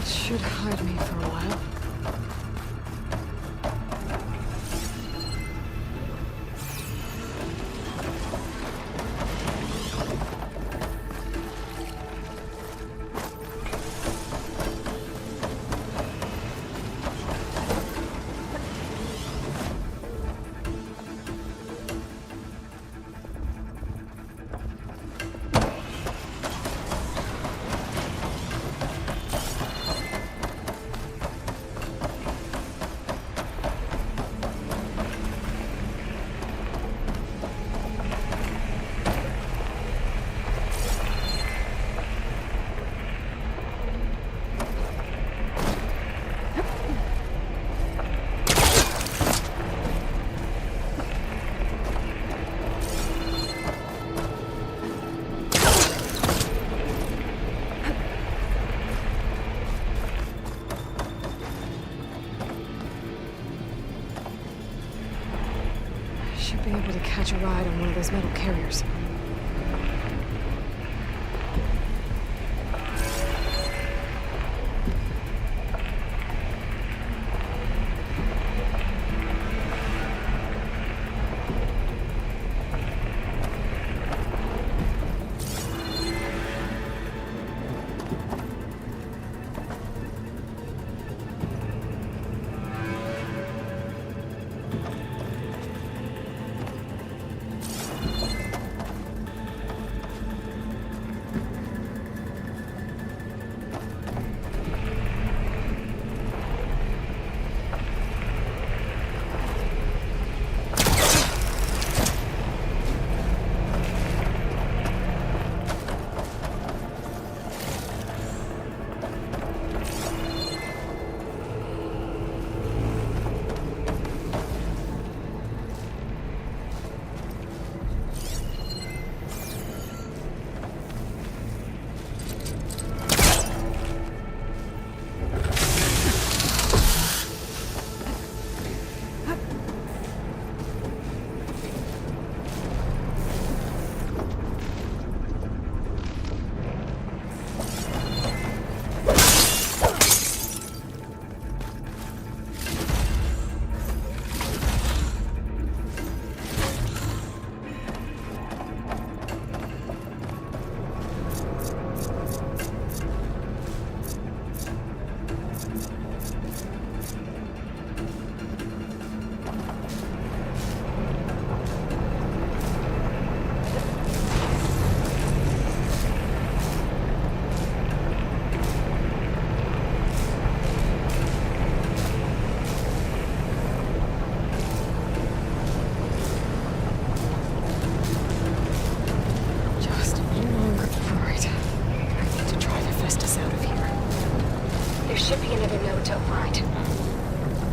Should hide me for a while. Should be able to catch a ride on one of those metal carriers.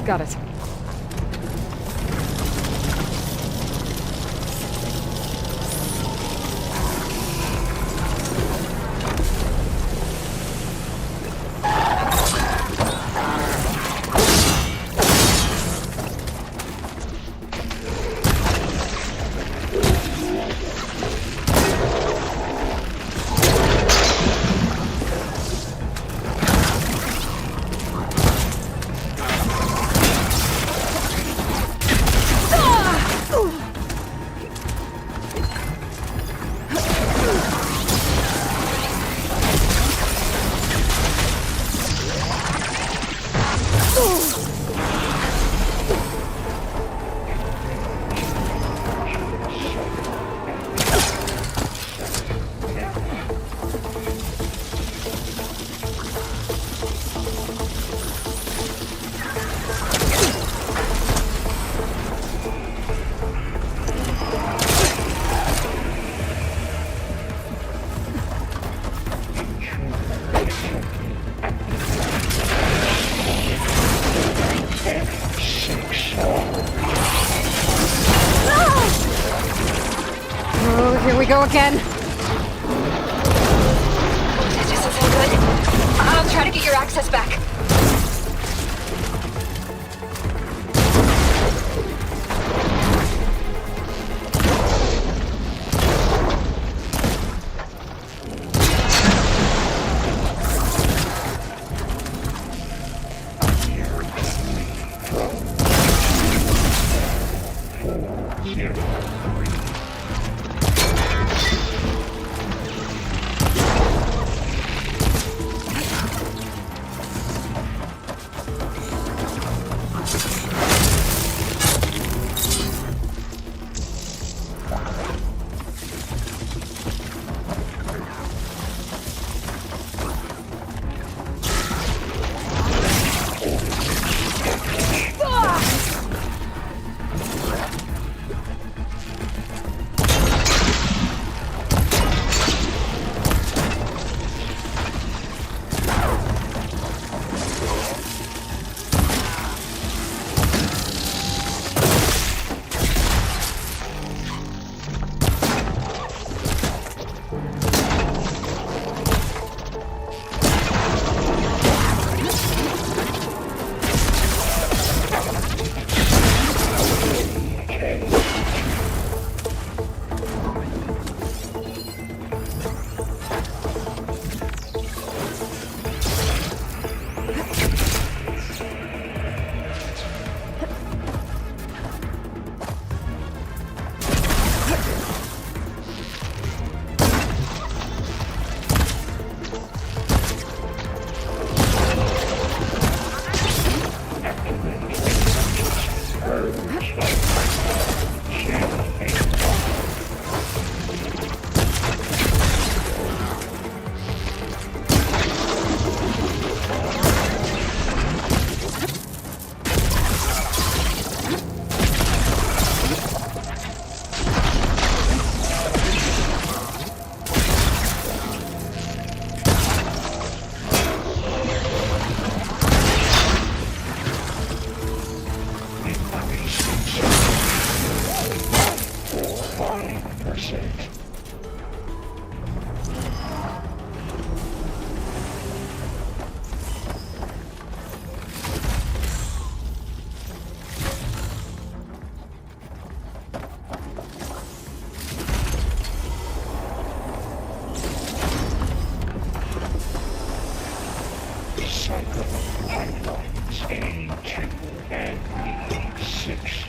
Got it. Here we go again. This doesn't sound good. I'll try to get your access back. cycle pipelines A2 and B6.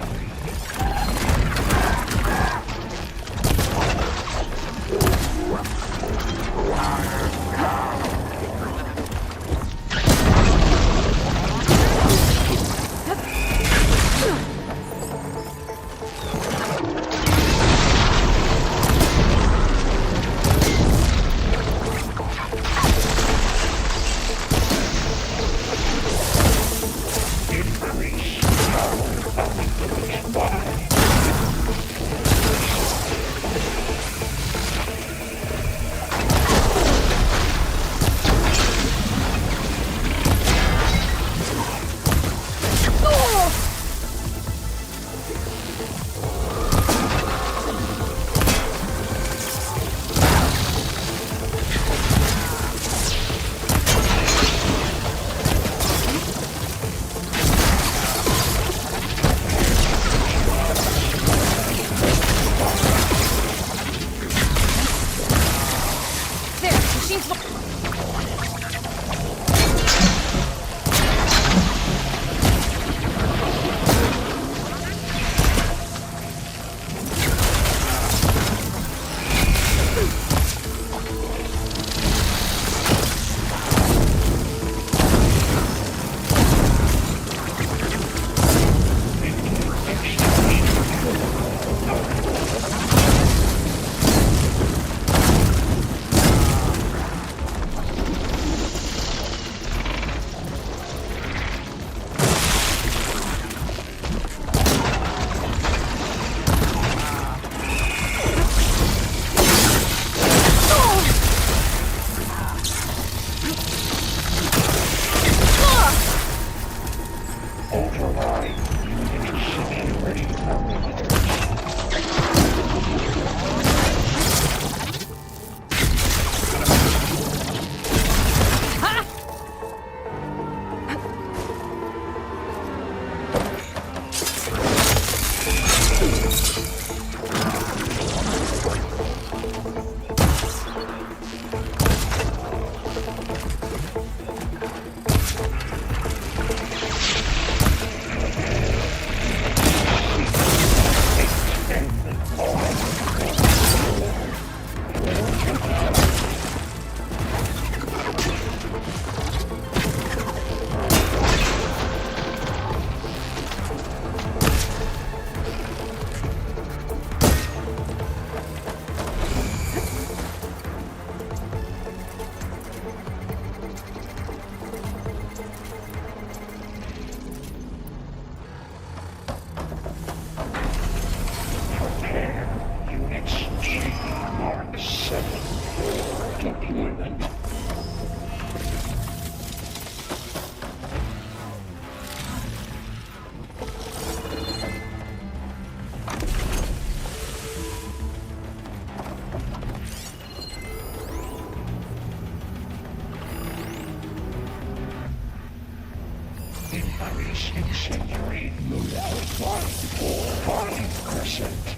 Incendiary Lulau 545 Crescent.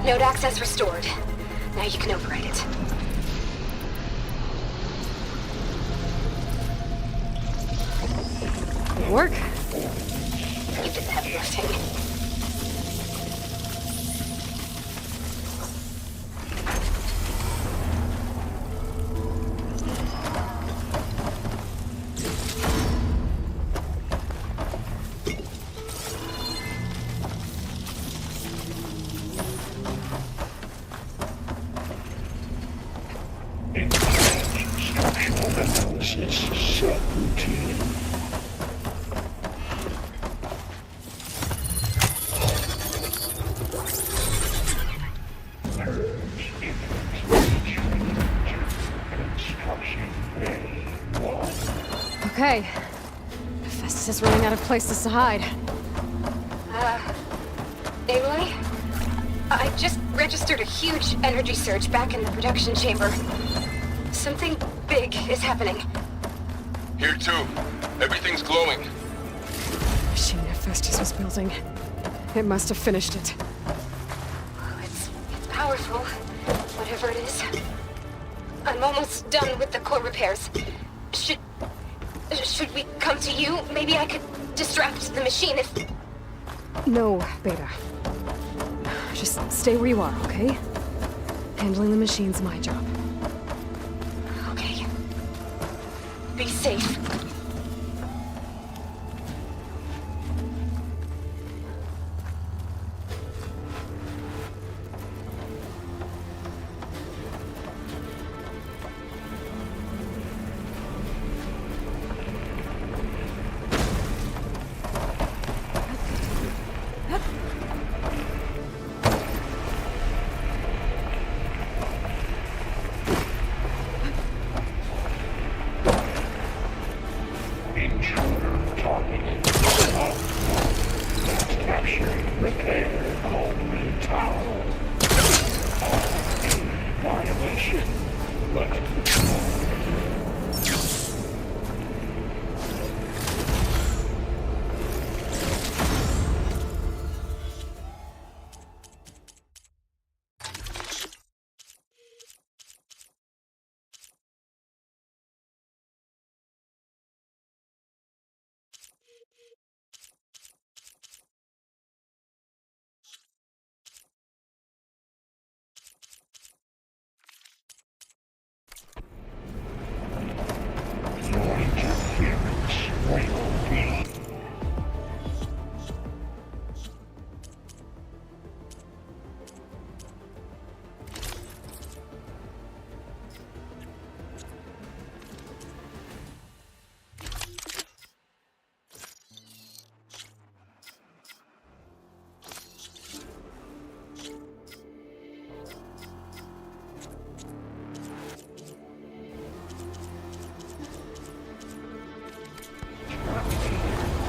Node access restored. Now you can override it. work? Keep it heavy lifting. Structural analysis subroutine. Purge infiltrate construction bay 1. Okay. Festus is running out of places to hide. Aloy? I just registered a huge energy surge back in the production chamber. Something big is happening. Here too. Everything's glowing. Machine that Festus was building. It must have finished it. Oh, it's powerful, whatever it is. I'm almost done with the core repairs. Should we come to you? Maybe I could distract the machine if... No, Beta. Just stay where you are, okay? Handling the machine's my job. Okay. Be safe. Intruder targeted. Capture, repair, home tower. Violation. Left control. Your interference will be.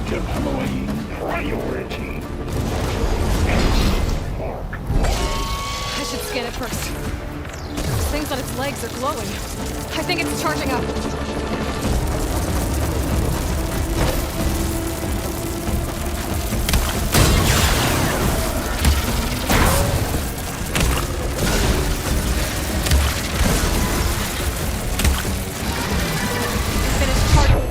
Deploying priority. Embark. I should scan it first. Those things on its legs are glowing. I think it's charging up. Finished charging.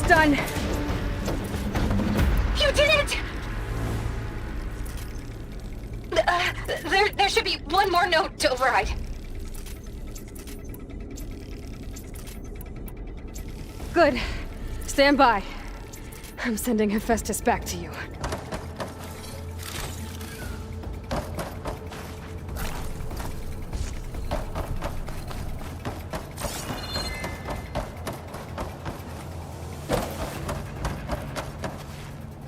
done. You did it! There should be one more note to override. Good. Stand by. I'm sending Hephaestus back to you.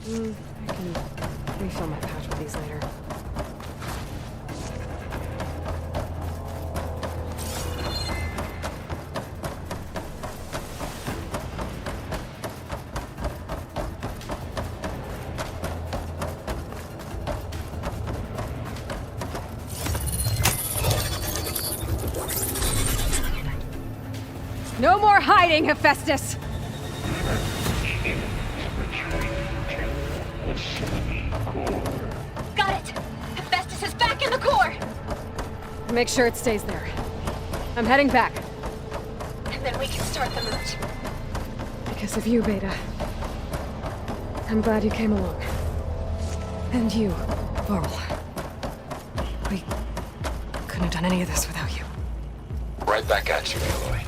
I can refill my pouch with these later. No more hiding, Hephaestus! Got it! Hephaestus is back in the core! Make sure it stays there. I'm heading back. And then we can start the merge. Because of you, Beta. I'm glad you came along. And you, Varl. We couldn't have done any of this without you. Right back at you, Aloy.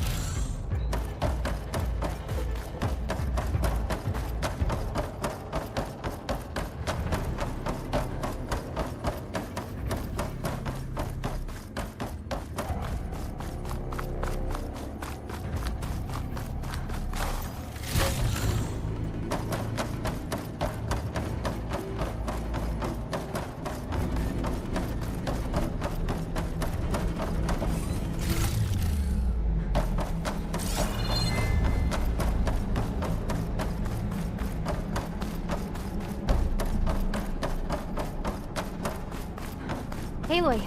Aloy,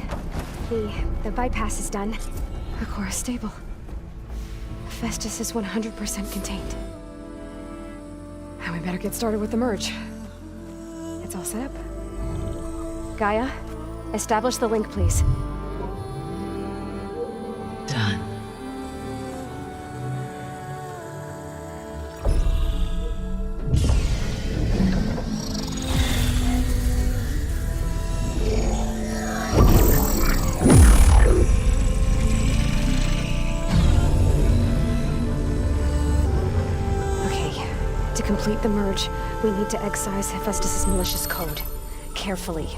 the bypass is done. The core is stable. Hephaestus is 100% contained. And we better get started with the merge. It's all set up. Gaia, establish the link, please. Done. To complete the merge, we need to excise Hephaestus' malicious code. Carefully.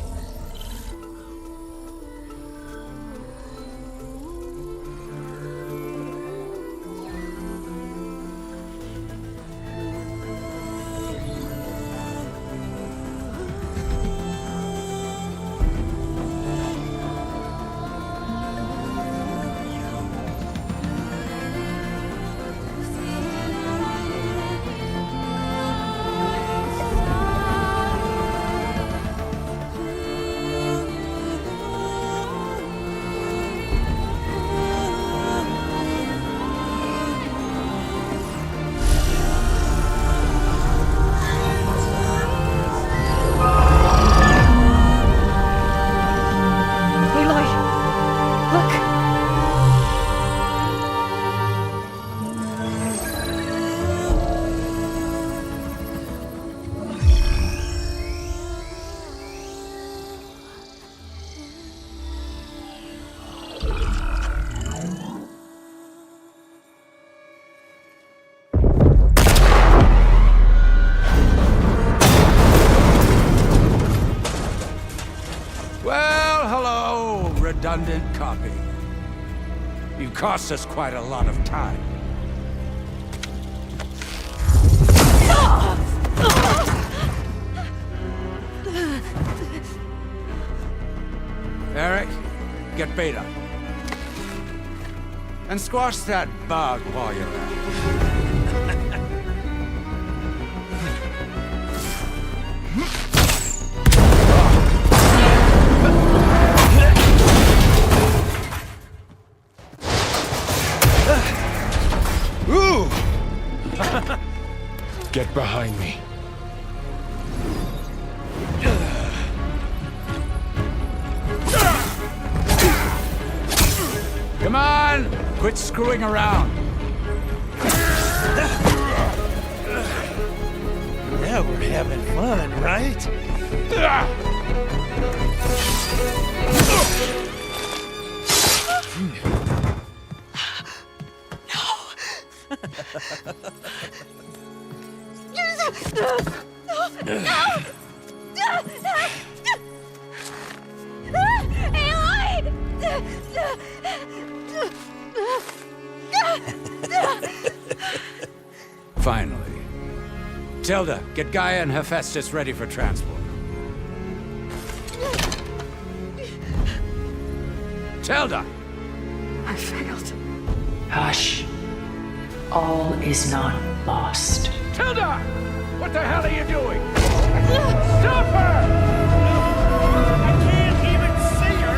Redundant copy. You cost us quite a lot of time. Eric, get Beta. And squash that bug while you're at it. Get behind me. Come on! Quit screwing around! Yeah, we're having fun, right? Finally. Tilda, get Gaia and Hephaestus ready for transport. Tilda! I failed. Hush. All is not lost. Tilda! What the hell are you doing? Stop her! I can't even see her!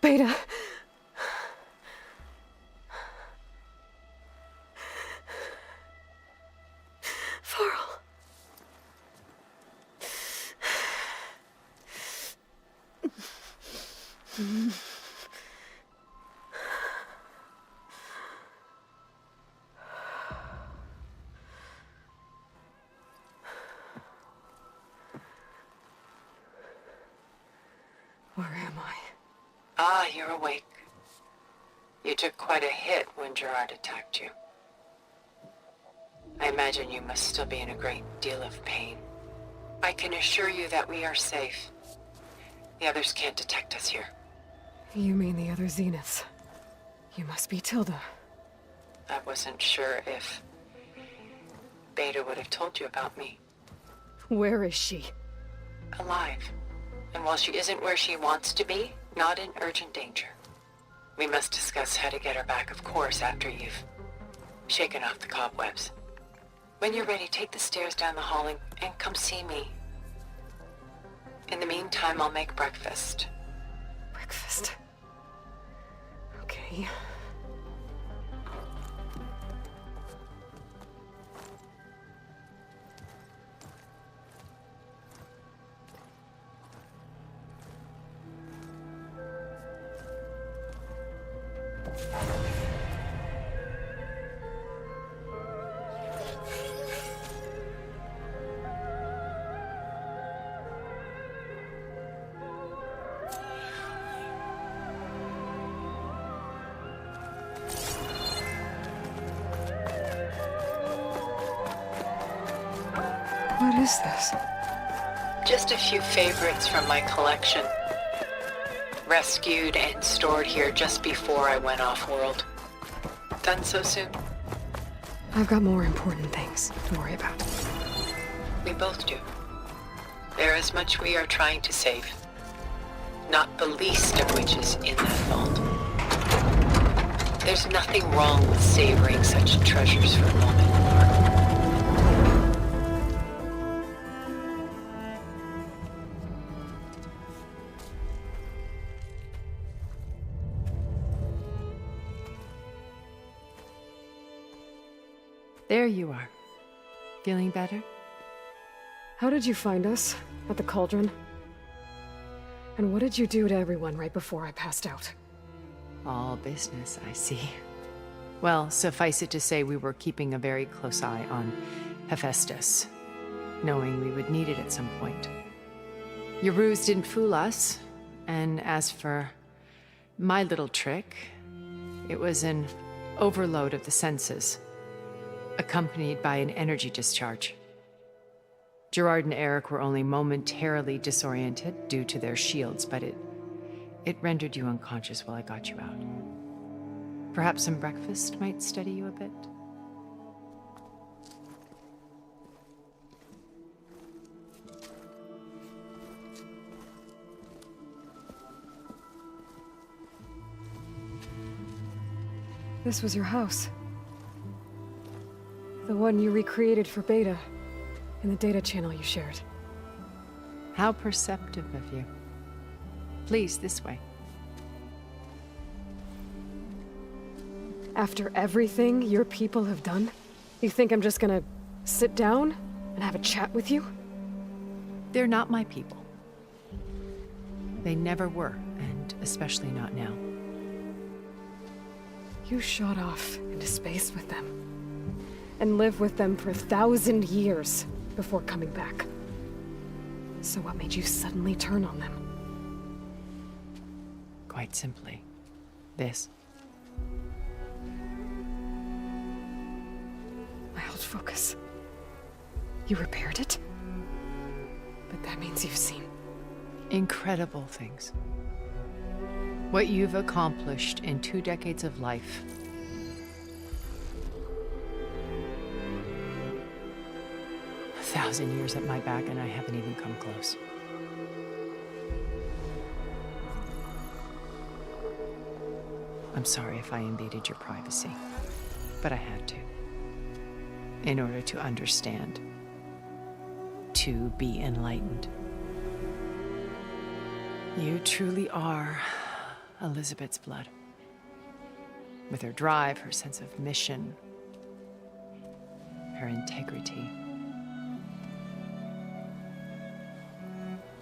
Beta. Varl. Where am I? Ah, you're awake. You took quite a hit when Gerard attacked you. I imagine you must still be in a great deal of pain. I can assure you that we are safe. The others can't detect us here. You mean the other Zeniths? You must be Tilda. I wasn't sure if Beta would have told you about me. Where is she? Alive. And while she isn't where she wants to be, not in urgent danger. We must discuss how to get her back, of course, after you've shaken off the cobwebs. When you're ready, take the stairs down the hall and come see me. In the meantime, I'll make breakfast. Breakfast. Okay. What is this? Just a few favorites from my collection. Rescued and stored here just before I went off-world. Done so soon? I've got more important things to worry about. We both do. There is much we are trying to save. Not the least of which is in that vault. There's nothing wrong with savoring such treasures for a moment. There you are. Feeling better? How did you find us? At the cauldron? And what did you do to everyone right before I passed out? All business, I see. Well, suffice it to say we were keeping a very close eye on Hephaestus, knowing we would need it at some point. Your ruse didn't fool us, and as for my little trick, it was an overload of the senses, accompanied by an energy discharge. Gerard and Eric were only momentarily disoriented due to their shields, but it rendered you unconscious while I got you out. Perhaps some breakfast might steady you a bit? This was your house. The one you recreated for Beta, in the data channel you shared. How perceptive of you. Please, this way. After everything your people have done? You think I'm just gonna sit down and have a chat with you? They're not my people. They never were, and especially not now. You shot off into space with them. And lived with them for 1,000 years before coming back. So what made you suddenly turn on them? Quite simply, this. I held focus. You repaired it? But that means you've seen... Incredible things. What you've accomplished in 2 decades of life. A 1,000 years at my back and I haven't even come close. I'm sorry if I invaded your privacy, but I had to. In order to understand. To be enlightened. You truly are Elizabeth's blood. With her drive, her sense of mission, her integrity.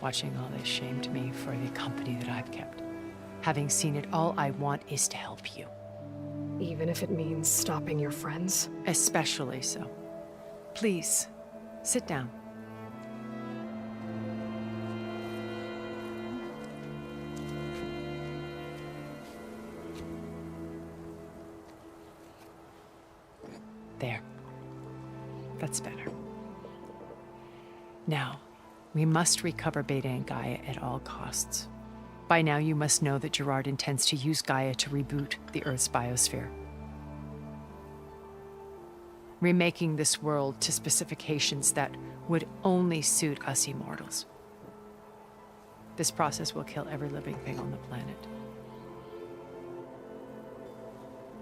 Watching all this shamed me for the company that I've kept. Having seen it, all I want is to help you. Even if it means stopping your friends? Especially so. Please, sit down. There. That's better. Now, we must recover Beta and Gaia at all costs. By now, you must know that Gerard intends to use Gaia to reboot the Earth's biosphere. Remaking this world to specifications that would only suit us immortals. This process will kill every living thing on the planet.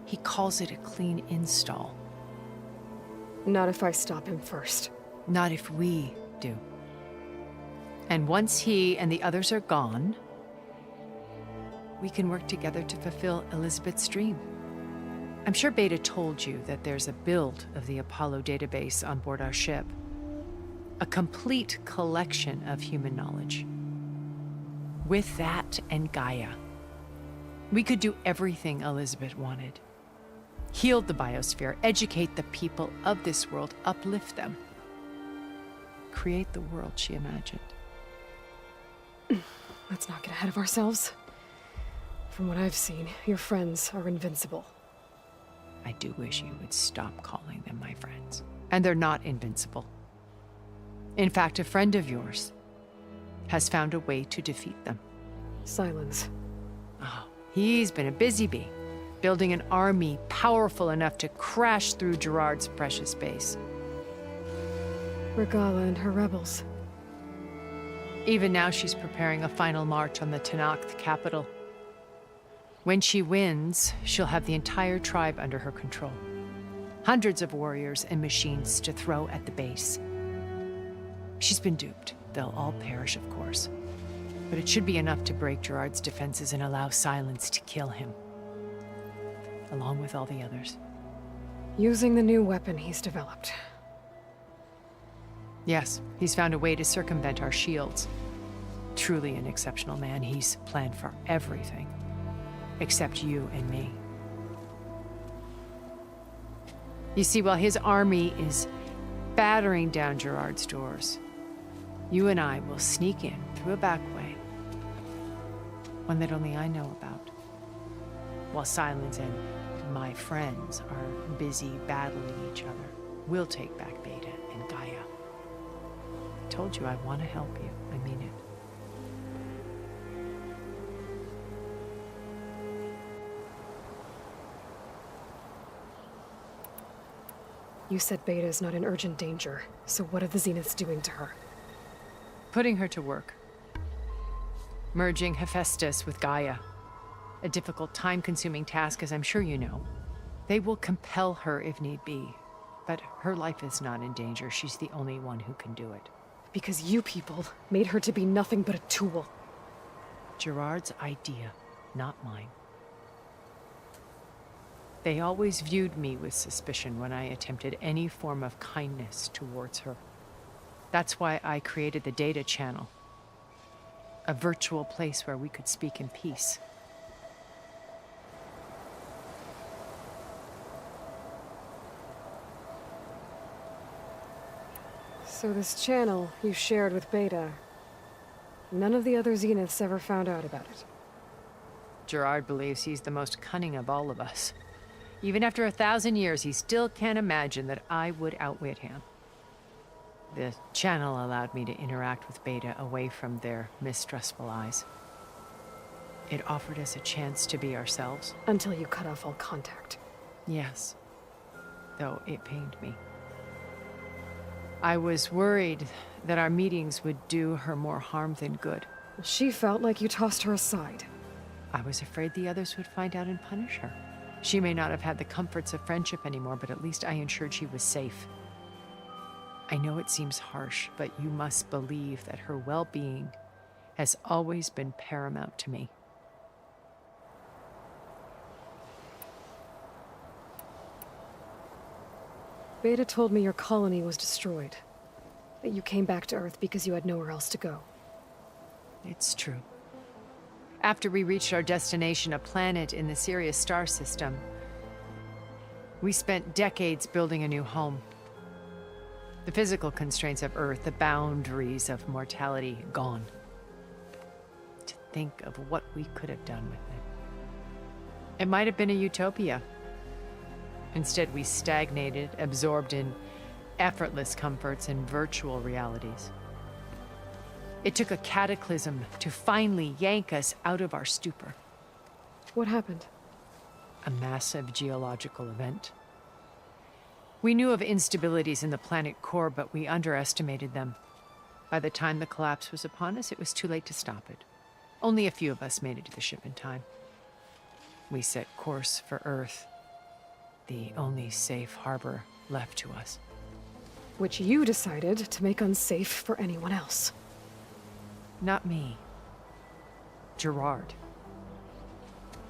He calls it a clean install. Not if I stop him first. Not if we do. And once he and the others are gone, we can work together to fulfill Elizabeth's dream. I'm sure Beta told you that there's a build of the Apollo database on board our ship. A complete collection of human knowledge. With that and Gaia, we could do everything Elizabeth wanted. Heal the biosphere, educate the people of this world, uplift them. Create the world she imagined. Let's not get ahead of ourselves. From what I've seen, your friends are invincible. I do wish you would stop calling them my friends. And they're not invincible. In fact, a friend of yours has found a way to defeat them. Silence. Oh, he's been a busy bee, building an army powerful enough to crash through Gerard's precious base. Regala and her rebels. Even now, she's preparing a final march on the Tenakth capital. When she wins, she'll have the entire tribe under her control. Hundreds of warriors and machines to throw at the base. She's been duped. They'll all perish, of course. But it should be enough to break Gerard's defenses and allow Silence to kill him. Along with all the others. Using the new weapon he's developed. Yes, he's found a way to circumvent our shields. Truly an exceptional man. He's planned for everything. Except you and me. You see, while his army is battering down Gerard's doors, you and I will sneak in through a back way. One that only I know about. While Silence and my friends are busy battling each other, we'll take back Beta and Gaia. I told you I want to help you. I mean it. You said Beta is not in urgent danger, so what are the Zeniths doing to her? Putting her to work. Merging Hephaestus with Gaia. A difficult, time-consuming task, as I'm sure you know. They will compel her if need be. But her life is not in danger. She's the only one who can do it. Because you people made her to be nothing but a tool. Gerard's idea, not mine. They always viewed me with suspicion when I attempted any form of kindness towards her. That's why I created the data channel. A virtual place where we could speak in peace. So this channel you shared with Beta, none of the other Zeniths ever found out about it. Gerard believes he's the most cunning of all of us. Even after 1,000 years, he still can't imagine that I would outwit him. The channel allowed me to interact with Beta away from their mistrustful eyes. It offered us a chance to be ourselves. Until you cut off all contact. Yes, though it pained me. I was worried that our meetings would do her more harm than good. She felt like you tossed her aside. I was afraid the others would find out and punish her. She may not have had the comforts of friendship anymore, but at least I ensured she was safe. I know it seems harsh, but you must believe that her well-being has always been paramount to me. Beta told me your colony was destroyed. That you came back to Earth because you had nowhere else to go. It's true. After we reached our destination, a planet in the Sirius star system, we spent decades building a new home. The physical constraints of Earth, the boundaries of mortality, gone. To think of what we could have done with it. It might have been a utopia. Instead, we stagnated, absorbed in effortless comforts and virtual realities. It took a cataclysm to finally yank us out of our stupor. What happened? A massive geological event. We knew of instabilities in the planet core, but we underestimated them. By the time the collapse was upon us, it was too late to stop it. Only a few of us made it to the ship in time. We set course for Earth, the only safe harbor left to us. Which you decided to make unsafe for anyone else. Not me. Gerard.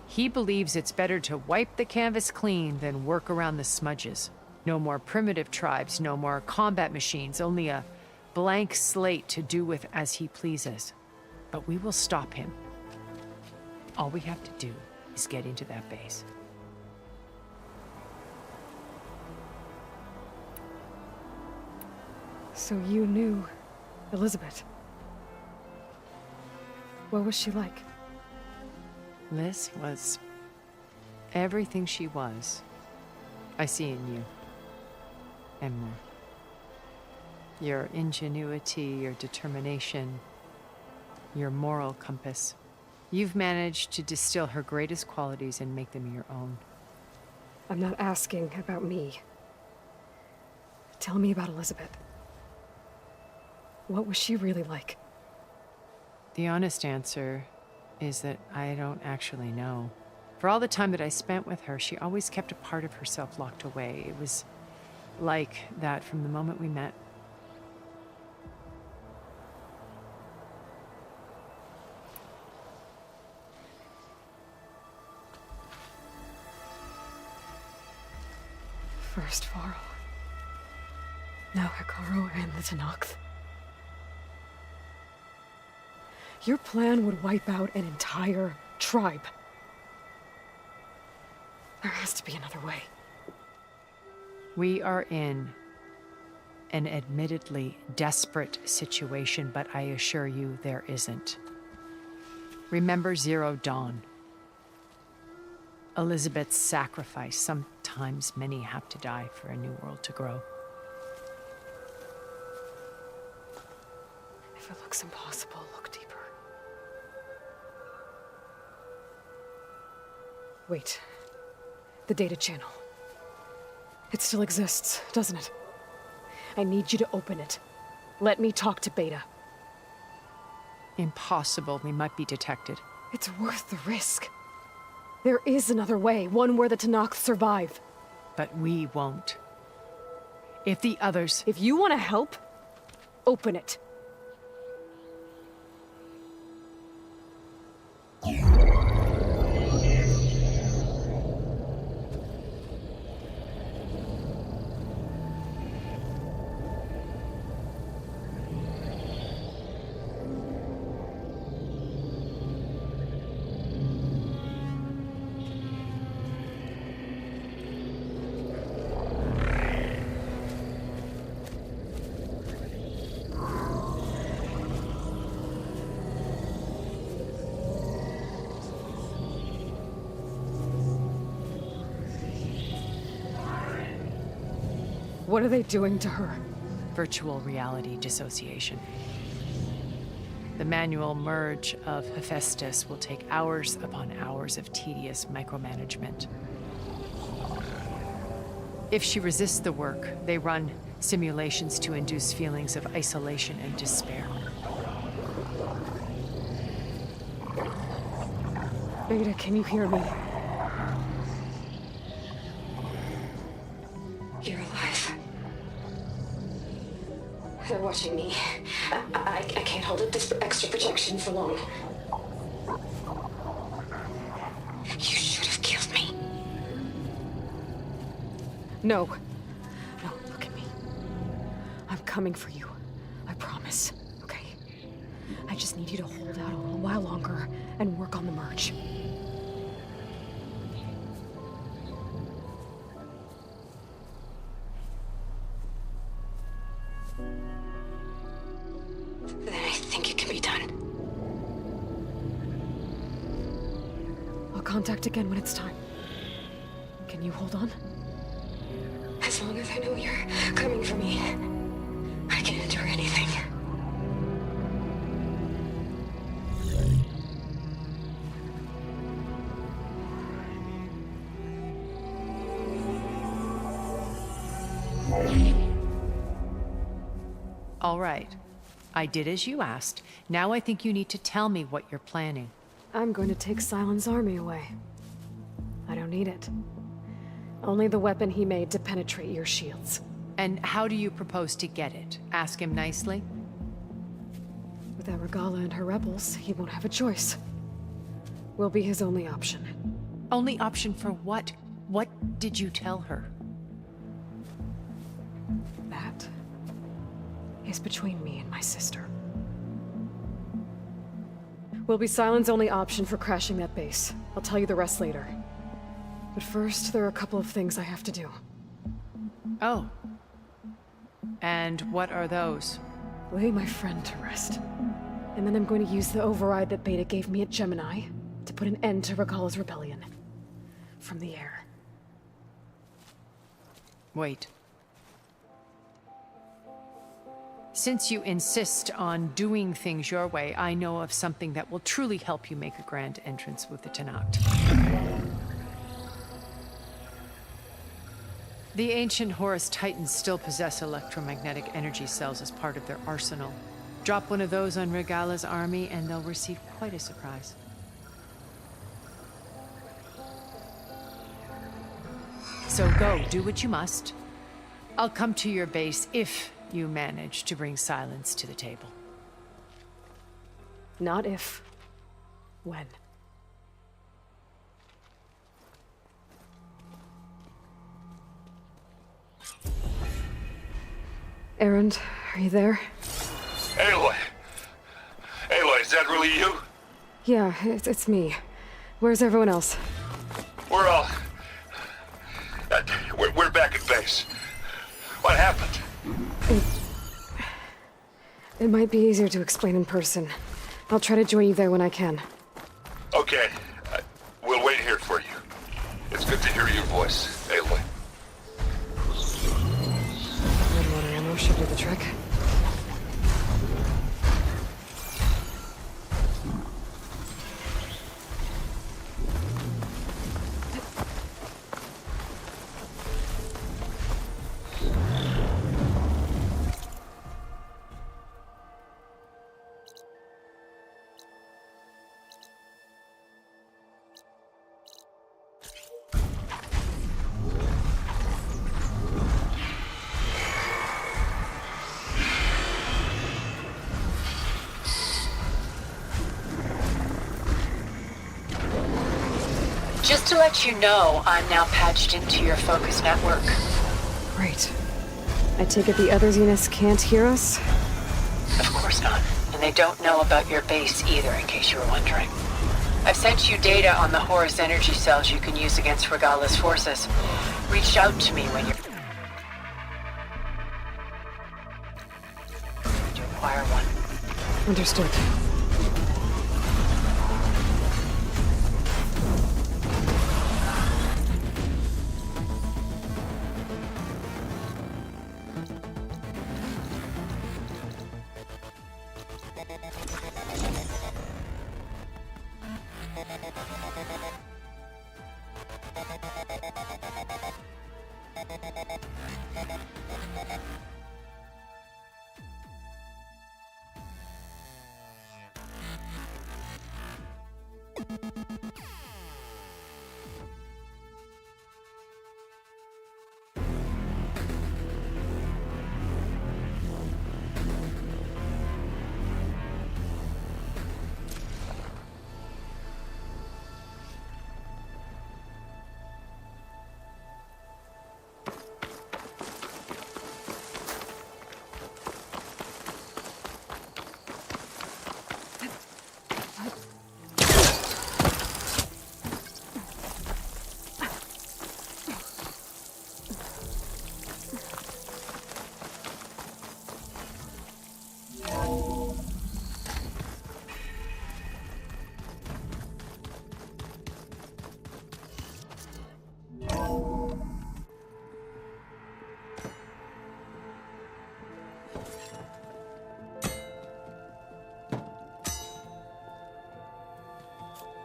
He believes it's better to wipe the canvas clean than work around the smudges. No more primitive tribes, no more combat machines, only a blank slate to do with as he pleases. But we will stop him. All we have to do is get into that base. So you knew Elizabeth. What was she like? Liz was everything she was. I see in you. And more. Your ingenuity, your determination, your moral compass. You've managed to distill her greatest qualities and make them your own. I'm not asking about me. Tell me about Elizabeth. What was she really like? The honest answer is that I don't actually know. For all the time that I spent with her, she always kept a part of herself locked away. It was like that from the moment we met. First Varl. Now Hikaru and the Tenakth. Your plan would wipe out an entire tribe. There has to be another way. We are in an admittedly desperate situation, but I assure you there isn't. Remember Zero Dawn. Elizabeth's sacrifice. Sometimes many have to die for a new world to grow. If it looks impossible, look deeper. Wait. The data channel. It still exists, doesn't it? I need you to open it. Let me talk to Beta. Impossible. We might be detected. It's worth the risk. There is another way, one where the Tenakth survive. But we won't. If the others... If you want to help, open it. What are they doing to her? Virtual reality dissociation. The manual merge of Hephaestus will take hours upon hours of tedious micromanagement. If she resists the work, they run simulations to induce feelings of isolation and despair. Beta, can you hear me? You're alive. They're watching me. I can't hold up this extra protection for long. You should have killed me. No. No, look at me. I'm coming for you. I promise. Okay? I just need you to hold out a little while longer and work on the merge. Then I think it can be done. I'll contact again when it's time. Can you hold on? As long as I know you're coming for me, I can endure anything. All right. I did as you asked. Now I think you need to tell me what you're planning. I'm going to take Silent's army away. I don't need it. Only the weapon he made to penetrate your shields. And how do you propose to get it? Ask him nicely? Without Regala and her rebels, he won't have a choice. We'll be his only option. Only option for what? What did you tell her? That is between me and my sister. Will be Silent's only option for crashing that base. I'll tell you the rest later. But first, there are a couple of things I have to do. Oh. And what are those? Lay my friend to rest. And then I'm going to use the override that Beta gave me at Gemini to put an end to Regala's rebellion. From the air. Wait. Since you insist on doing things your way, I know of something that will truly help you make a grand entrance with the Tenakth. The ancient Horus Titans still possess electromagnetic energy cells as part of their arsenal. Drop one of those on Regala's army and they'll receive quite a surprise. So go, do what you must. I'll come to your base if you manage to bring silence to the table. Not if. When. Erend, are you there? Aloy! Aloy, is that really you? Yeah, it's me. Where's everyone else? We're all... we're back at base. What happened? It might be easier to explain in person. I'll try to join you there when I can. Okay. We'll wait here for you. It's good to hear your voice, Aloy. Red water ammo should do the trick. Just to let you know, I'm now patched into your focus network. Great. I take it the other Zeniths can't hear us? Of course not. And they don't know about your base either, in case you were wondering. I've sent you data on the Horus energy cells you can use against Regala's forces. Reach out to me when you're... to acquire one. Understood.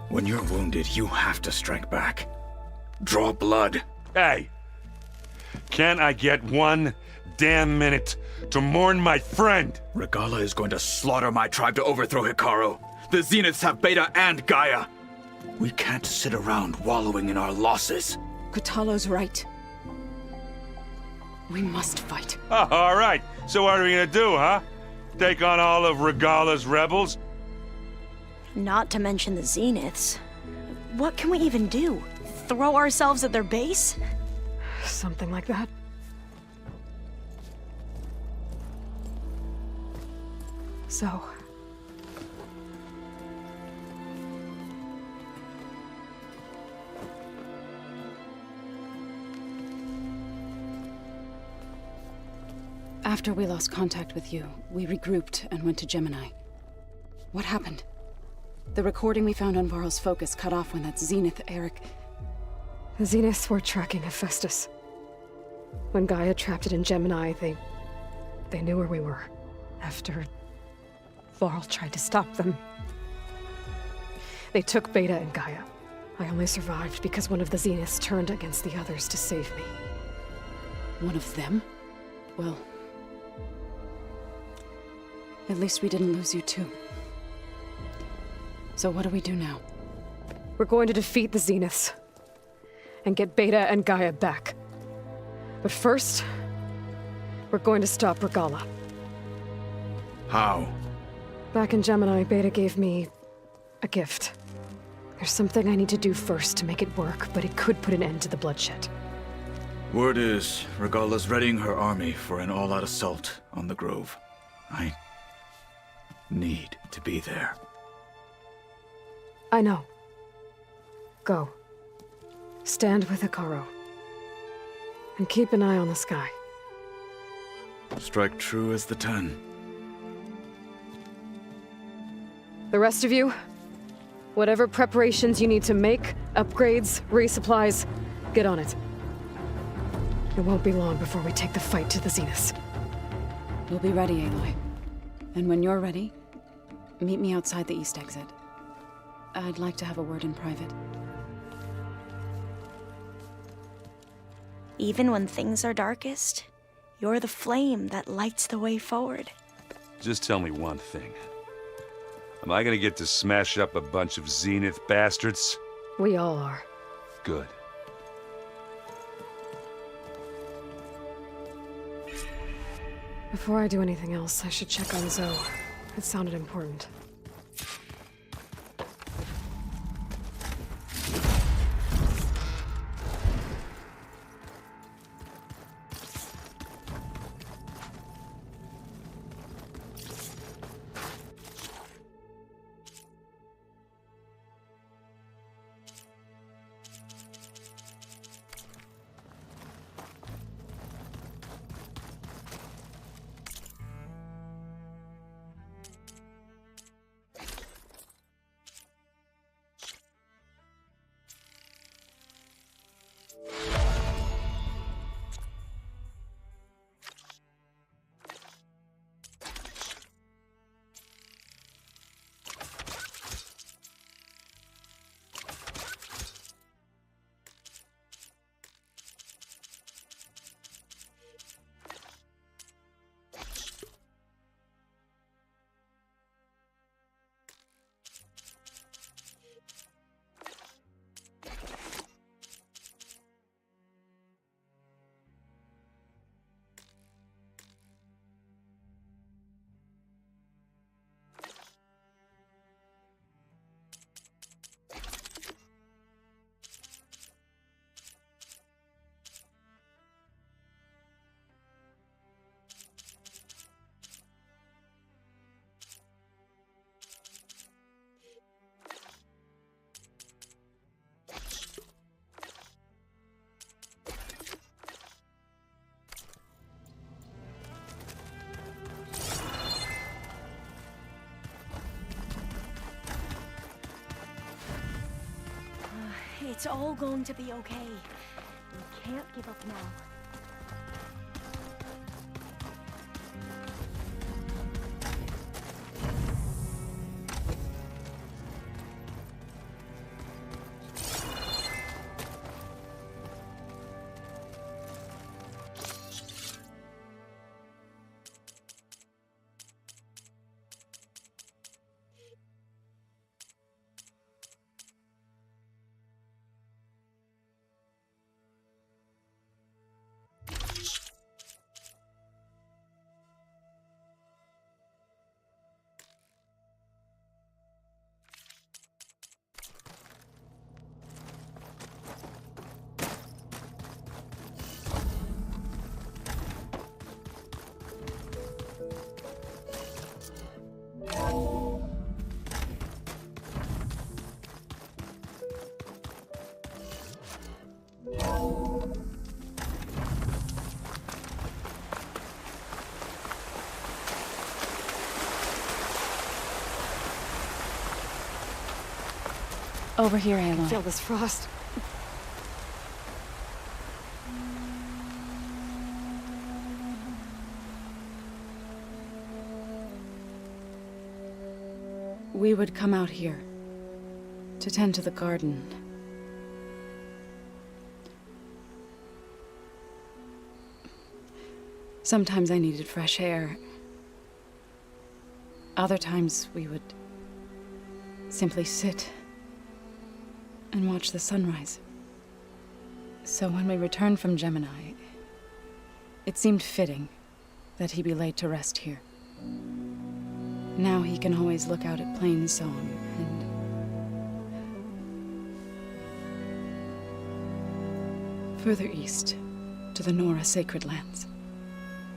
When you're wounded, you have to strike back. Draw blood. Hey! Can't I get one damn minute to mourn my friend? Regalla is going to slaughter my tribe to overthrow Hikaru. The Zeniths have Beta and Gaia. We can't sit around wallowing in our losses. Kotallo's right. We must fight. Oh, all right. So what are we gonna do, huh? Take on all of Regalla's rebels? Not to mention the Zeniths. What can we even do? Throw ourselves at their base? Something like that. So... After we lost contact with you, we regrouped and went to Gemini. What happened? The recording we found on Varl's focus cut off when that Zenith, Eric... The Zeniths were tracking Hephaestus. When Gaia trapped it in Gemini, they knew where we were. After Varl tried to stop them. They took Beta and Gaia. I only survived because one of the Zeniths turned against the others to save me. One of them? Well... at least we didn't lose you too. So what do we do now? We're going to defeat the Zeniths. And get Beta and Gaia back. But first, we're going to stop Regalla. How? Back in Gemini, Beta gave me a gift. There's something I need to do first to make it work, but it could put an end to the bloodshed. Word is, Regalla's readying her army for an all-out assault on the Grove. I need to be there. I know. Go. Stand with Hikaru. And keep an eye on the sky. Strike true as the 10. The rest of you, whatever preparations you need to make, upgrades, resupplies, get on it. It won't be long before we take the fight to the Zeniths. We'll be ready, Aloy. And when you're ready, meet me outside the east exit. I'd like to have a word in private. Even when things are darkest, you're the flame that lights the way forward. Just tell me one thing. Am I gonna get to smash up a bunch of Zenith bastards? We all are. Good. Before I do anything else, I should check on Zoe. It sounded important. It's all going to be okay. We can't give up now. Over here, Aloy. Feel this frost. We would come out here to tend to the garden. Sometimes I needed fresh air. Other times we would simply sit and watch the sunrise. So when we returned from Gemini, it seemed fitting that he be laid to rest here. Now he can always look out at Plain Song and further east to the Nora sacred lands.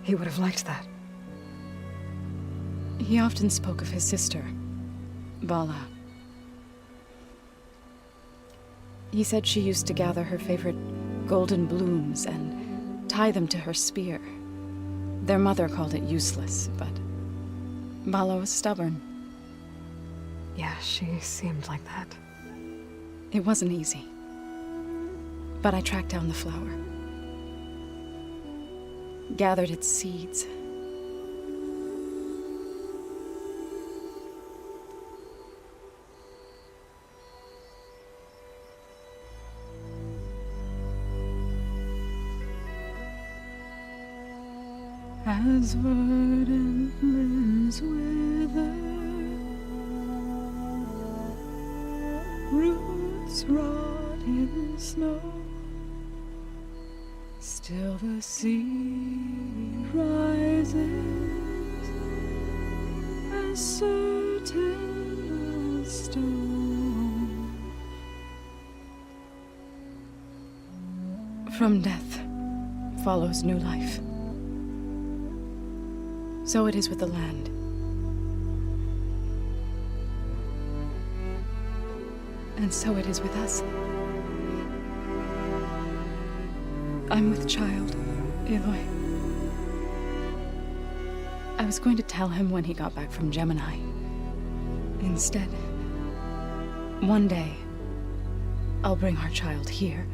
He would have liked that. He often spoke of his sister, Bala. He said she used to gather her favorite golden blooms and tie them to her spear. Their mother called it useless, but Bala was stubborn. Yeah, she seemed like that. It wasn't easy. But I tracked down the flower. Gathered its seeds. As verdant limbs wither, roots rot in snow, still the sea rises, as certain as stone. From death follows new life. So it is with the land. And so it is with us. I'm with child, Aloy. I was going to tell him when he got back from Gemini. Instead, one day, I'll bring our child here.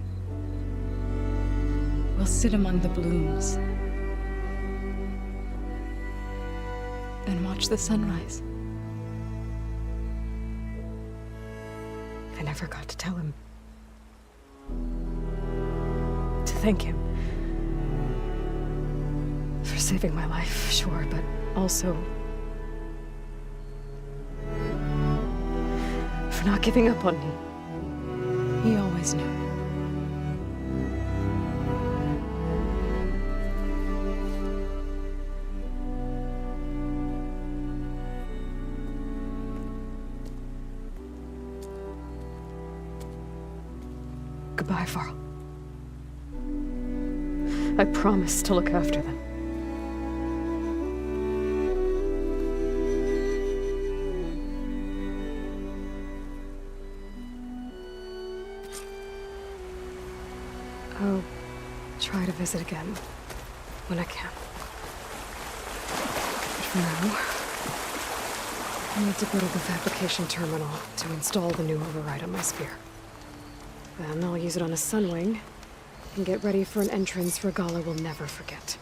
We'll sit among the blooms and watch the sunrise. I never got to tell him. To thank him. For saving my life, sure, but also for not giving up on me. He always knew. Goodbye, Varl. I promise to look after them. I'll try to visit again when I can. But for now, I need to go to the fabrication terminal to install the new override on my spear. Then I'll use it on a sunwing and get ready for an entrance Regala will never forget.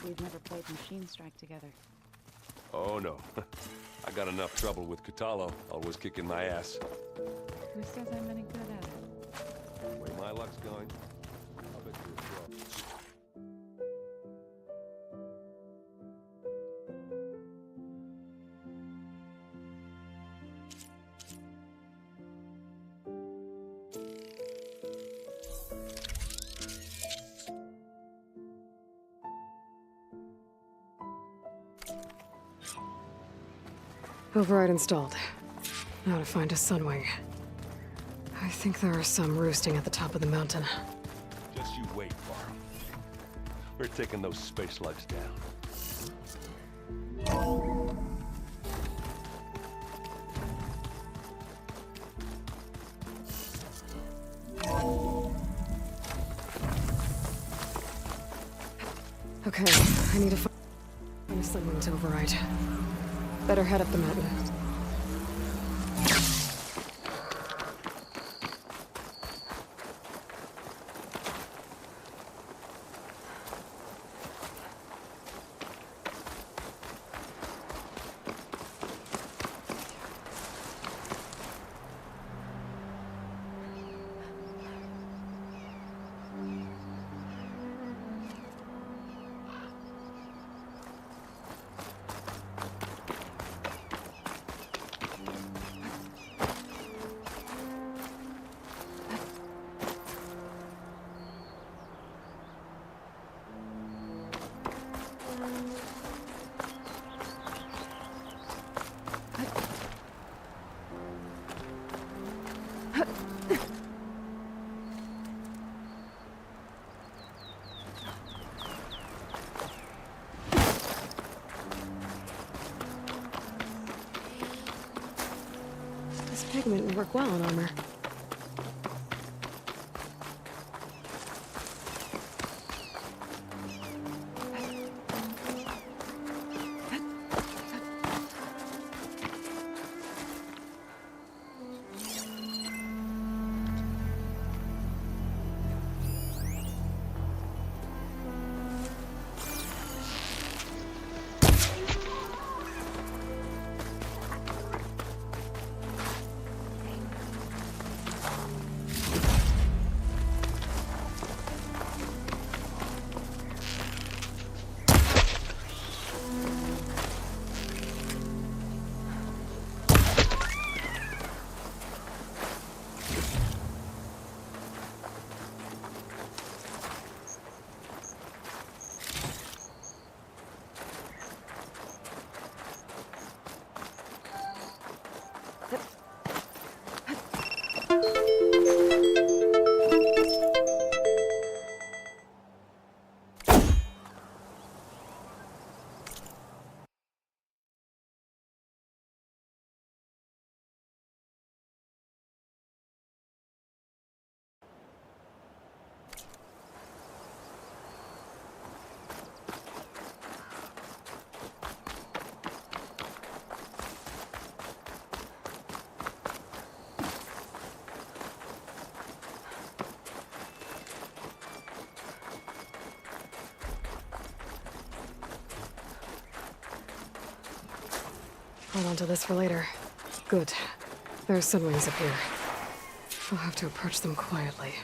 we've never played Machine Strike together. Oh no. I got enough trouble with Katalo, always kicking my ass. Who says I'm any good at it? The way my luck's going, I'll bet you're a pro. Override installed. Now to find a sunwing. I think there are some roosting at the top of the mountain. Just you wait, Varl. We're taking those space slugs down. Okay, I need to find a sunwing to override. Better head up the mountain. This pigment would work well on armor. Hold on to this for later. Good. There are sunwings up here. I'll have to approach them quietly.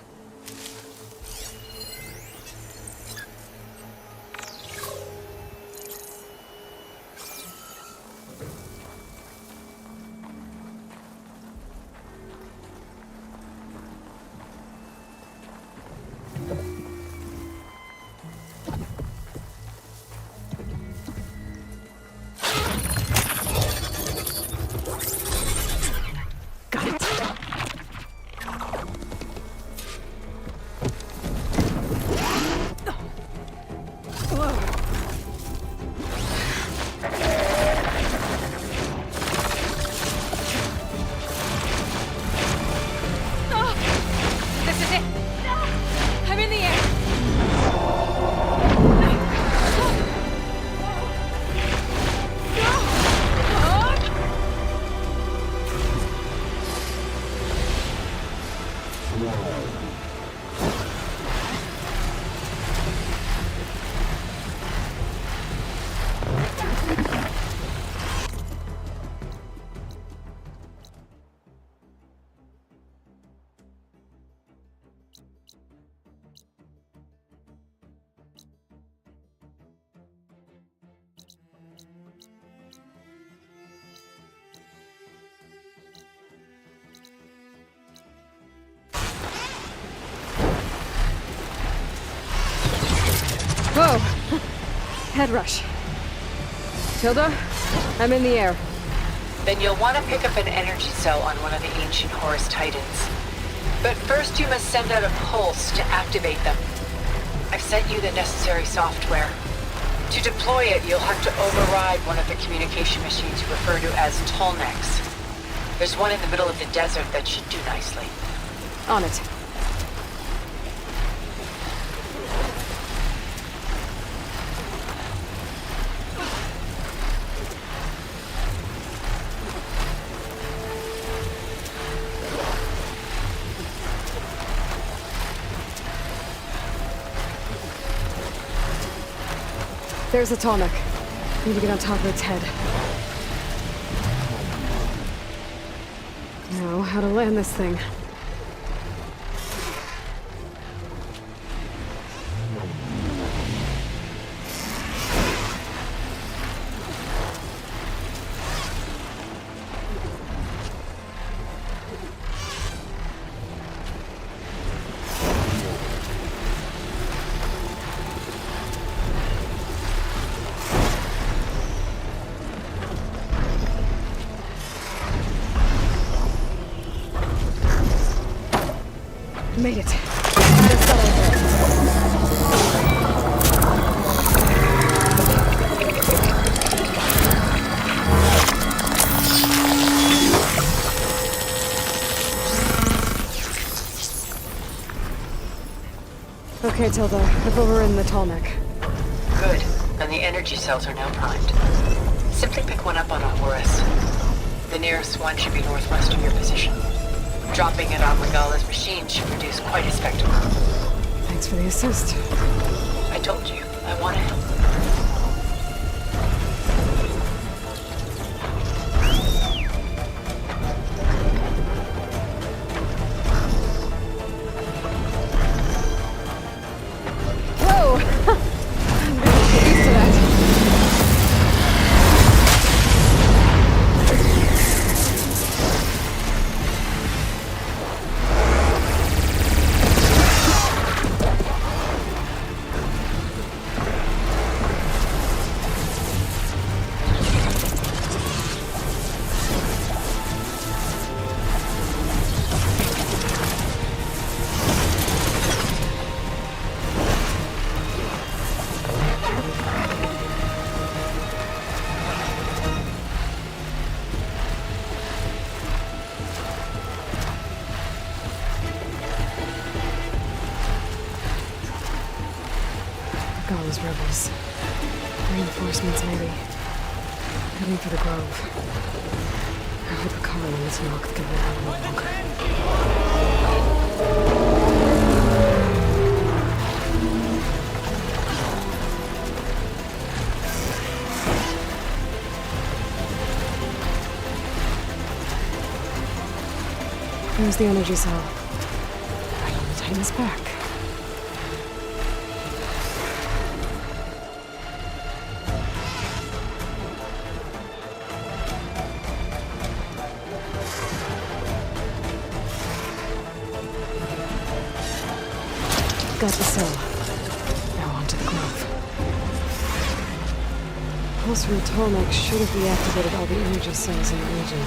head rush. Tilda, I'm in the air. Then you'll want to pick up an energy cell on one of the ancient Horus Titans. But first you must send out a pulse to activate them. I've sent you the necessary software. To deploy it, you'll have to override one of the communication machines you refer to as Tolnecs. There's one in the middle of the desert that should do nicely. On it. There's a Tolnec. Need to get on top of its head. Now, how to land this thing. Made it. Okay, Tilda. I've overridden the Tolnec. Good. And the energy cells are now primed. Simply pick one up on a Horus. The nearest one should be northwest of your position. Dropping it on Regalla's machine should produce quite a spectacle. Thanks for the assist. I told you, I want to help. Whoa! I'm gonna get used to that. Those rebels. Reinforcements, maybe. Heading for the grove. I hope the car on this knock can hold out a little longer. There's the energy cell. Right on the Titan's back. Got the cell. Now on to the grove. Pulse from Tolnec should have deactivated all the energy cells in the region.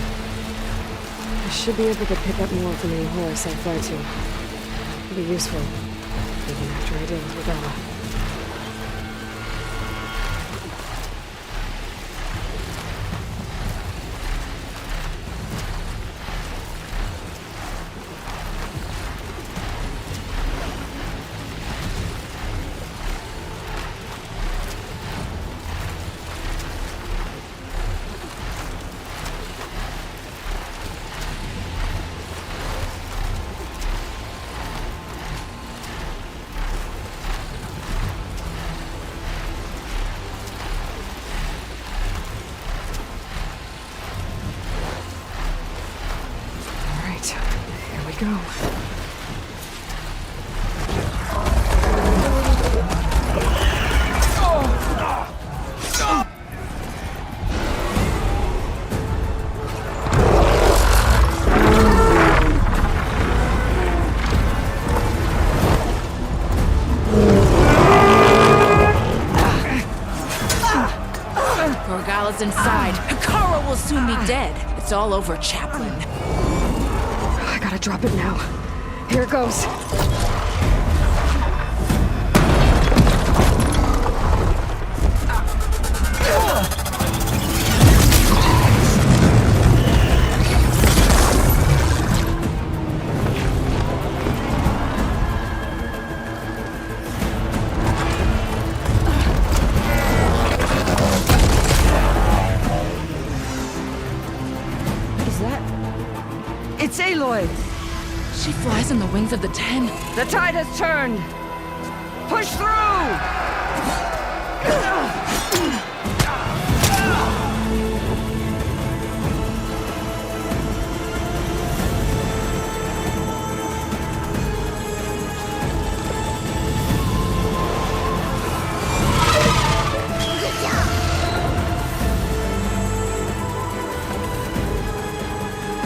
I should be able to pick up more from any Horus I fly to. It'll be useful, even after I deal with Regalla. Go. outlaws inside. Kara will soon be dead. It's all over, Chaplain. I gotta drop it now. Here it goes. It's Aloy! She flies on the wings of the 10. The tide has turned! Push through!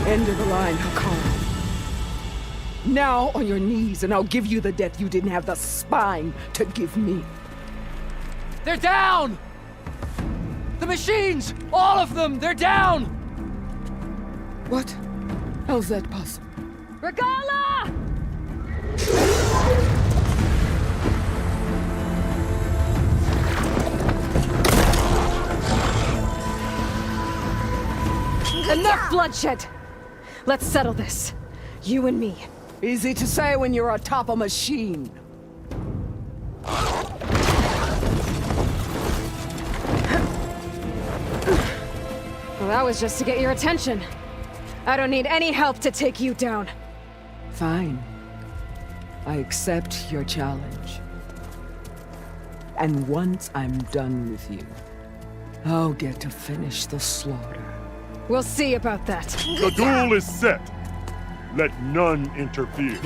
End of the line, Hakon. Now on your knees, and I'll give you the death you didn't have the spine to give me. They're down! The machines! All of them! They're down! What? How's that possible? Regala! Enough bloodshed! Let's settle this. You and me. Easy to say when you're atop a machine. Well, that was just to get your attention. I don't need any help to take you down. Fine. I accept your challenge. And once I'm done with you, I'll get to finish the slaughter. We'll see about that. The duel is set. Let none interfere.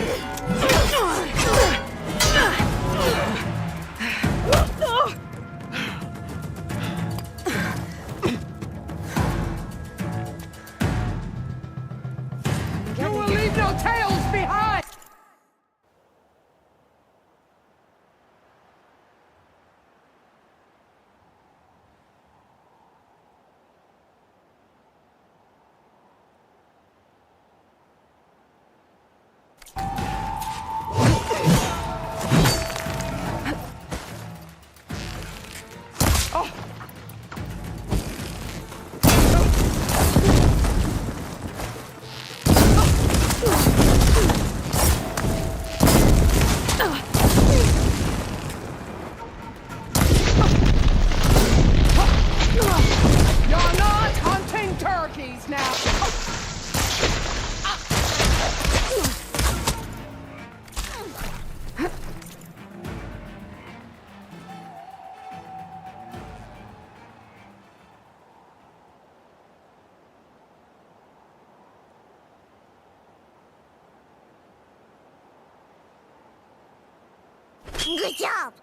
You will leave no tails behind! Good job!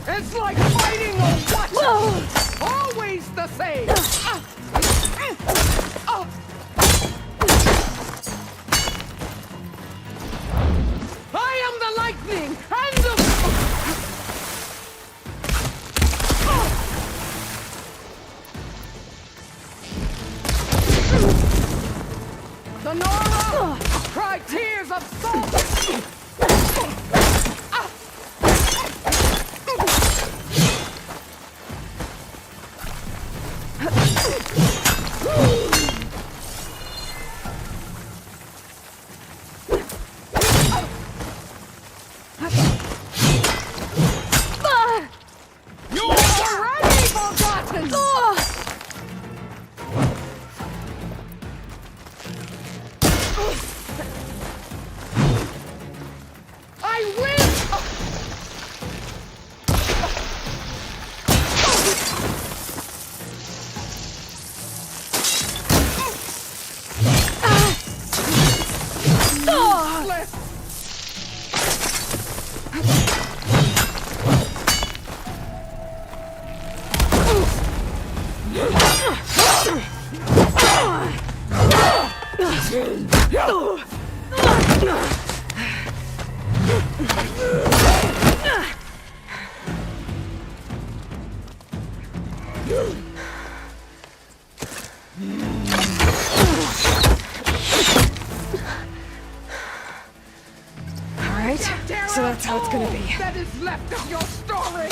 It's like fighting a what? Always the same! I am the lightning and the... The Nora! Cry tears of salt! Alright, so that's how it's gonna be. That is left of your story!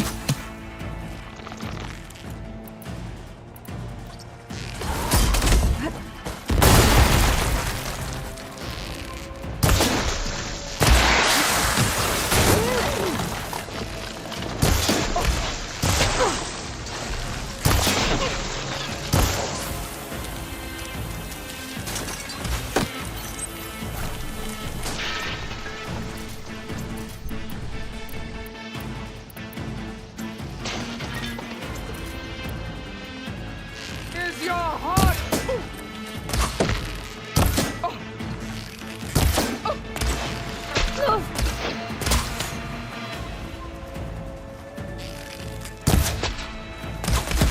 Your heart!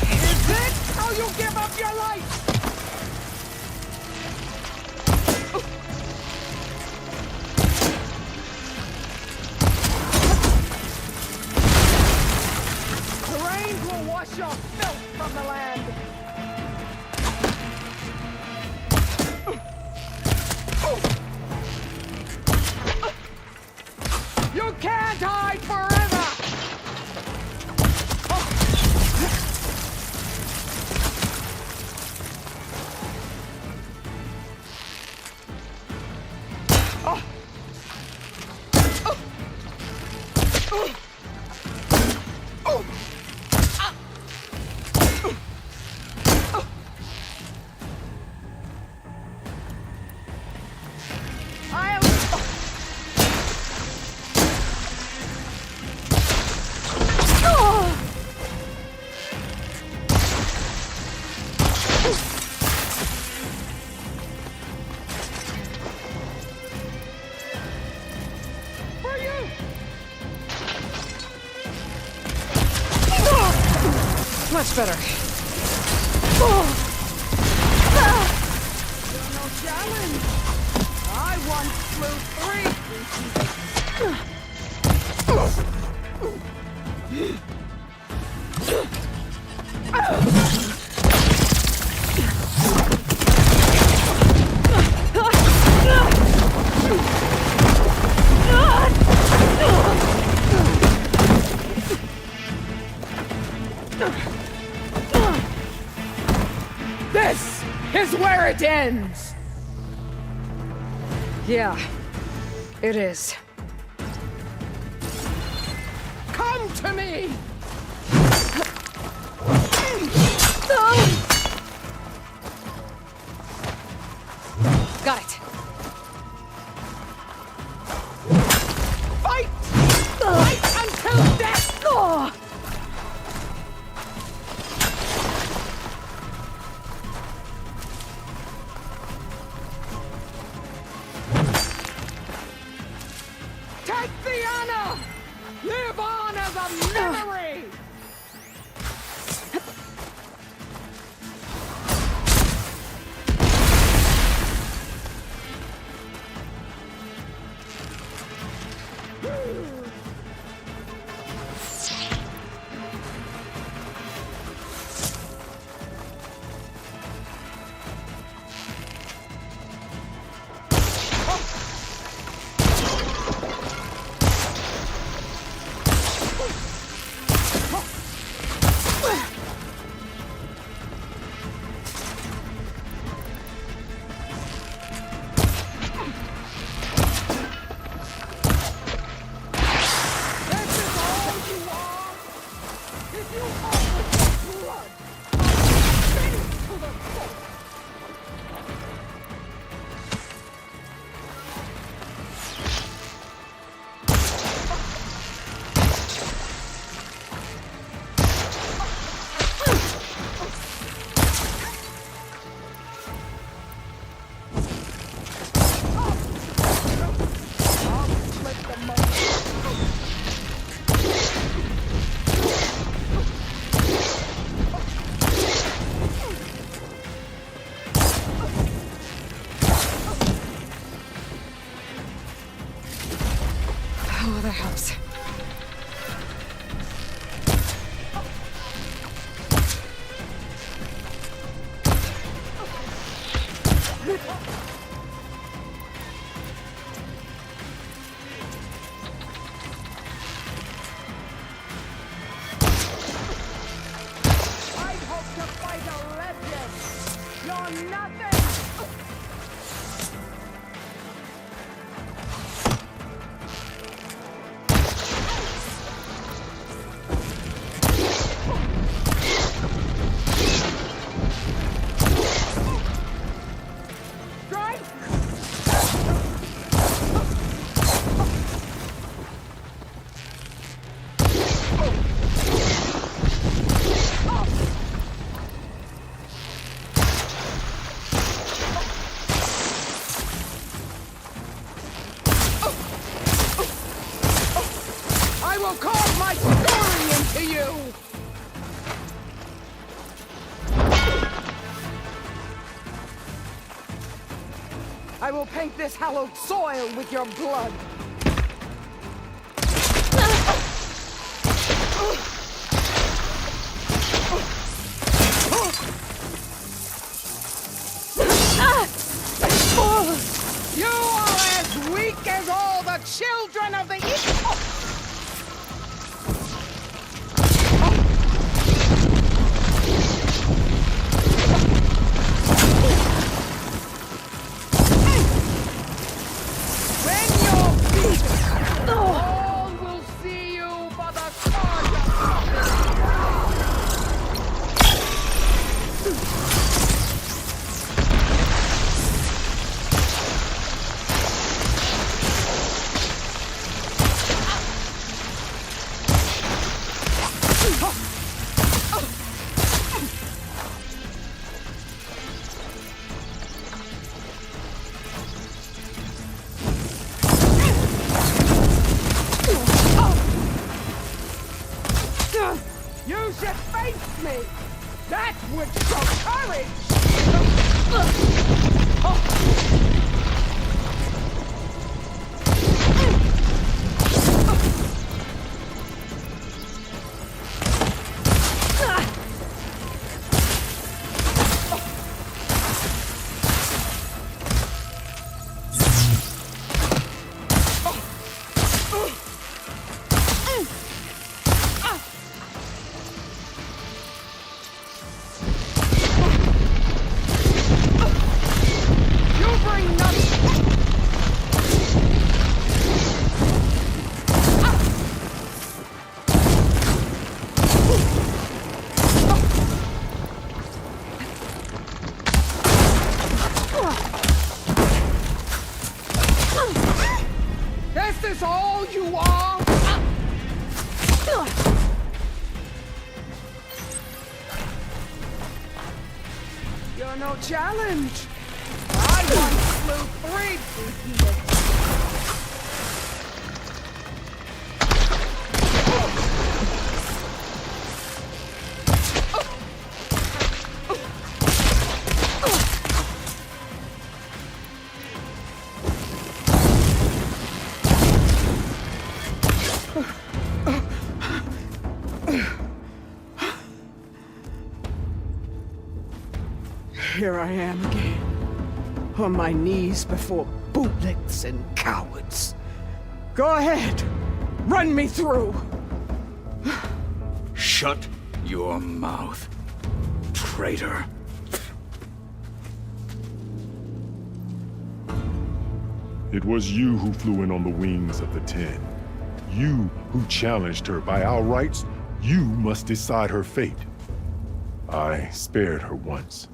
Is this how you give up your life? The rain will wash your filth from the land. You can't hide forever! Much better. You're no challenge. I once flew 3. This is where it ends! Yeah, it is. Come to me! Got it. Fight! Fight until death! Take the honor! Live on as a memory! Oh, that helps. for nothing! I will carve my story into you! I will paint this hallowed soil with your blood! You are as weak as all the children of the East! All will see you for the You should face me! That would show courage! Is this all you are? You're no challenge. I once slew 3 people. Here I am again, on my knees before bootlets and cowards. Go ahead, run me through. Shut your mouth, traitor. It was you who flew in on the wings of the 10. You who challenged her. By our rights, you must decide her fate. I spared her once.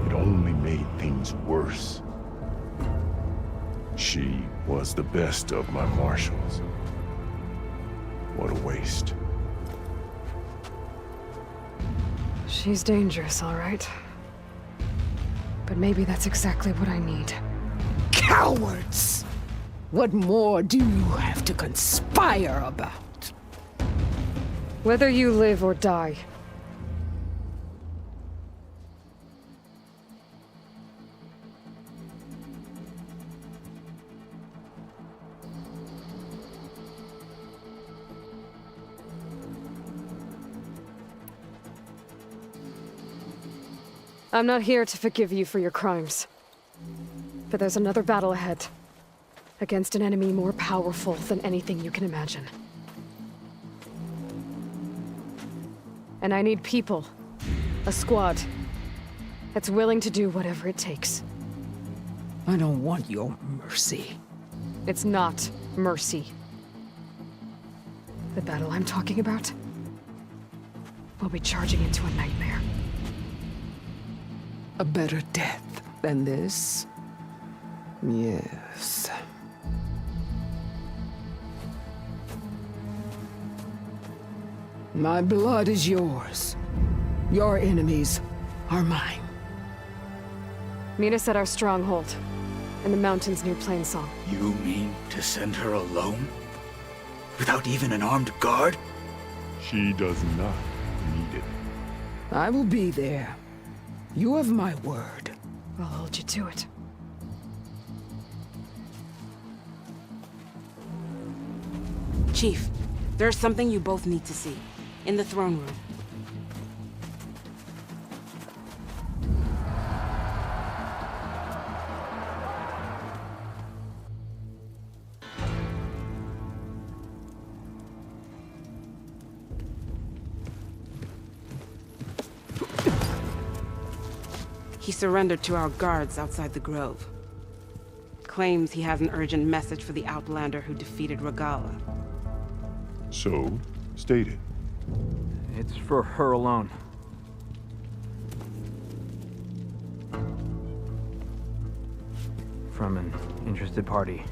It only made things worse. She was the best of my marshals. What a waste. She's dangerous, all right. But maybe that's exactly what I need. Cowards! What more do you have to conspire about? Whether you live or die. I'm not here to forgive you for your crimes. But there's another battle ahead. Against an enemy more powerful than anything you can imagine. And I need people. A squad. that's willing to do whatever it takes. I don't want your mercy. It's not mercy. The battle I'm talking about will be charging into a nightmare. A better death than this? Yes. My blood is yours. Your enemies are mine. Meet us at our stronghold, in the mountains near Plainsong. You mean to send her alone? Without even an armed guard? She does not need it. I will be there. You have my word. I'll hold you to it. Chief, there's something you both need to see. In the throne room. He surrendered to our guards outside the grove. Claims he has an urgent message for the Outlander who defeated Regalla. So, state it. It's for her alone. From an interested party.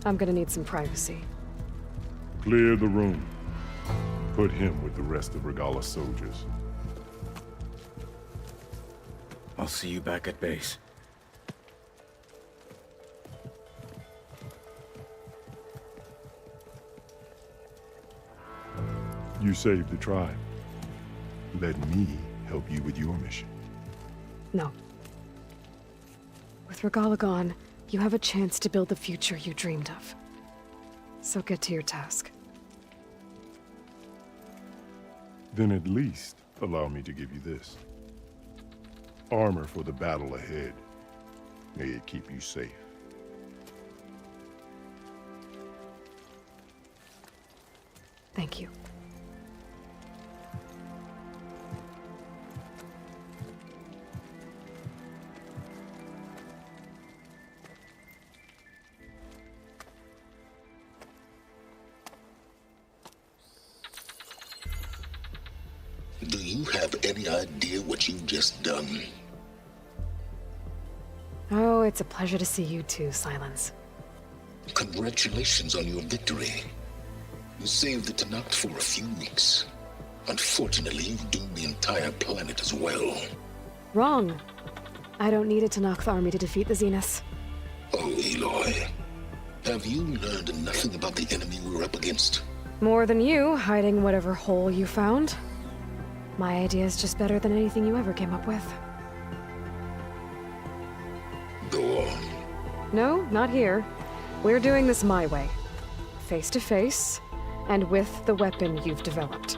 I'm gonna need some privacy. Clear the room. Put him with the rest of Regalla's soldiers. I'll see you back at base. You saved the tribe. Let me help you with your mission. No. With Regalla gone, you have a chance to build the future you dreamed of. So get to your task. Then at least allow me to give you this. Armor for the battle ahead. May it keep you safe. Thank you. Do you have any idea what you've just done? Oh, it's a pleasure to see you too, Silence. Congratulations on your victory. You saved the Tenakth for a few weeks. Unfortunately, you've doomed the entire planet as well. Wrong. I don't need a Tenakth army to defeat the Zeniths. Oh, Aloy. Have you learned nothing about the enemy we're up against? More than you, hiding whatever hole you found. My idea is just better than anything you ever came up with. Go on. No, not here. We're doing this my way. Face to face, and with the weapon you've developed.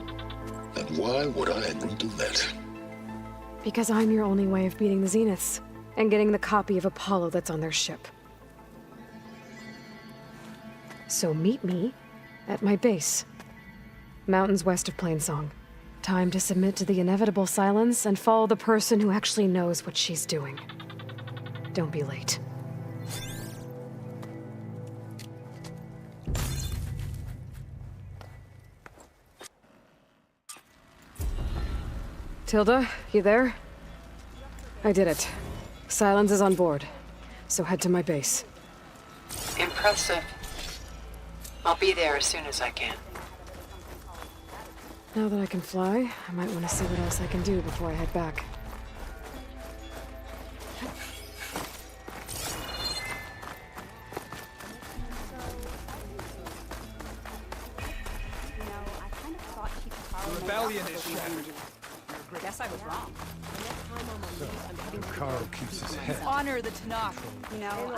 And why would I agree to that? Because I'm your only way of beating the Zeniths, and getting the copy of Apollo that's on their ship. So meet me at my base. Mountains west of Plainsong. Time to submit to the inevitable silence and follow the person who actually knows what she's doing. Don't be late. Tilda, you there? I did it. Silence is on board, so head to my base. Impressive. I'll be there as soon as I can. Now that I can fly, I might want to see what else I can do before I head back. The rebellion is shattered. Guess I was wrong. Carl keeps his head. Honor the Tenakth. No,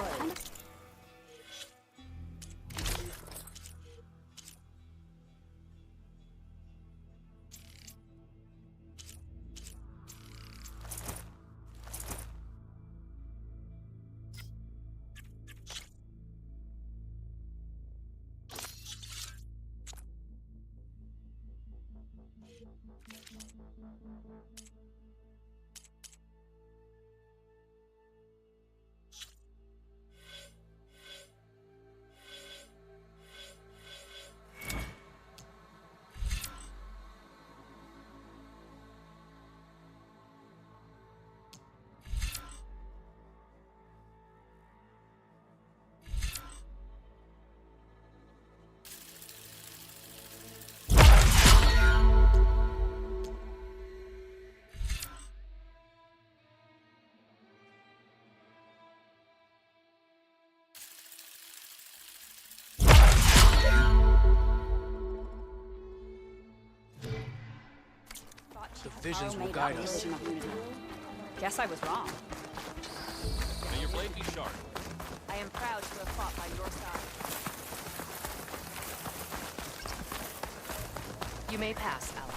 visions will guide us. Guess I was wrong. May your blade be sharp. I am proud to have fought by your side. You may pass, Aloy.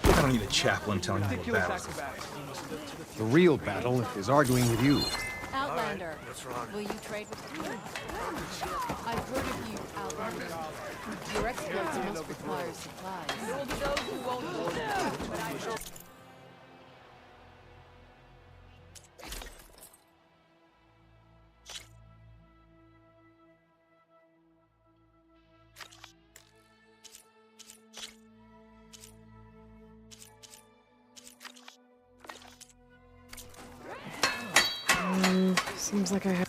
I don't need a chaplain telling me what battles. The real battle is arguing with you. Outlander, will you trade with me? I've heard of you, Outlander. Your exploits must require supplies. There will be those who won't know, but I will. Seems like I have...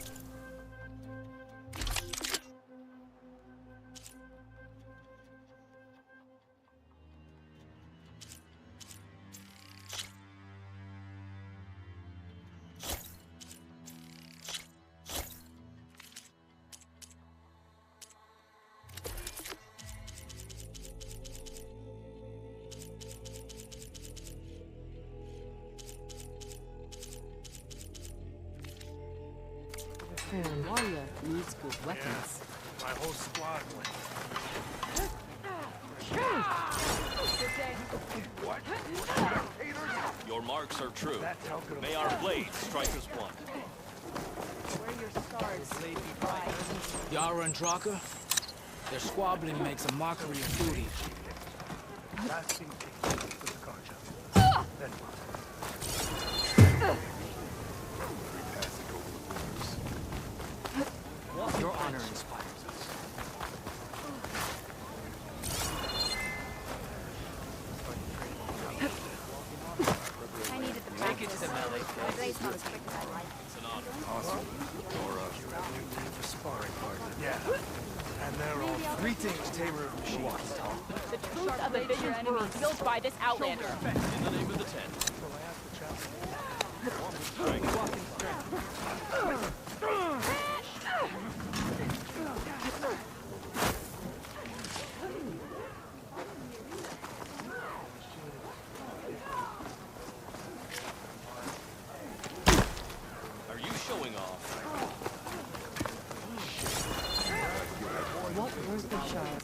Warrior needs good weapons. My whole squad went. What? Your marks are true. May our blades strike as one. Where your stars Yara and Draka, their squabbling makes a mockery of duty. Your honor inspires us. I needed the Take it to them, Ellie. My blade's not as quick as I'd like. It's an honor. Awesome. Nora. For sparring partner. Yeah. And they're all Greetings, tamer of machines. The truth of the vision enemy revealed by this Outlander. In the name of the Ten. Are you showing off? What was the shard?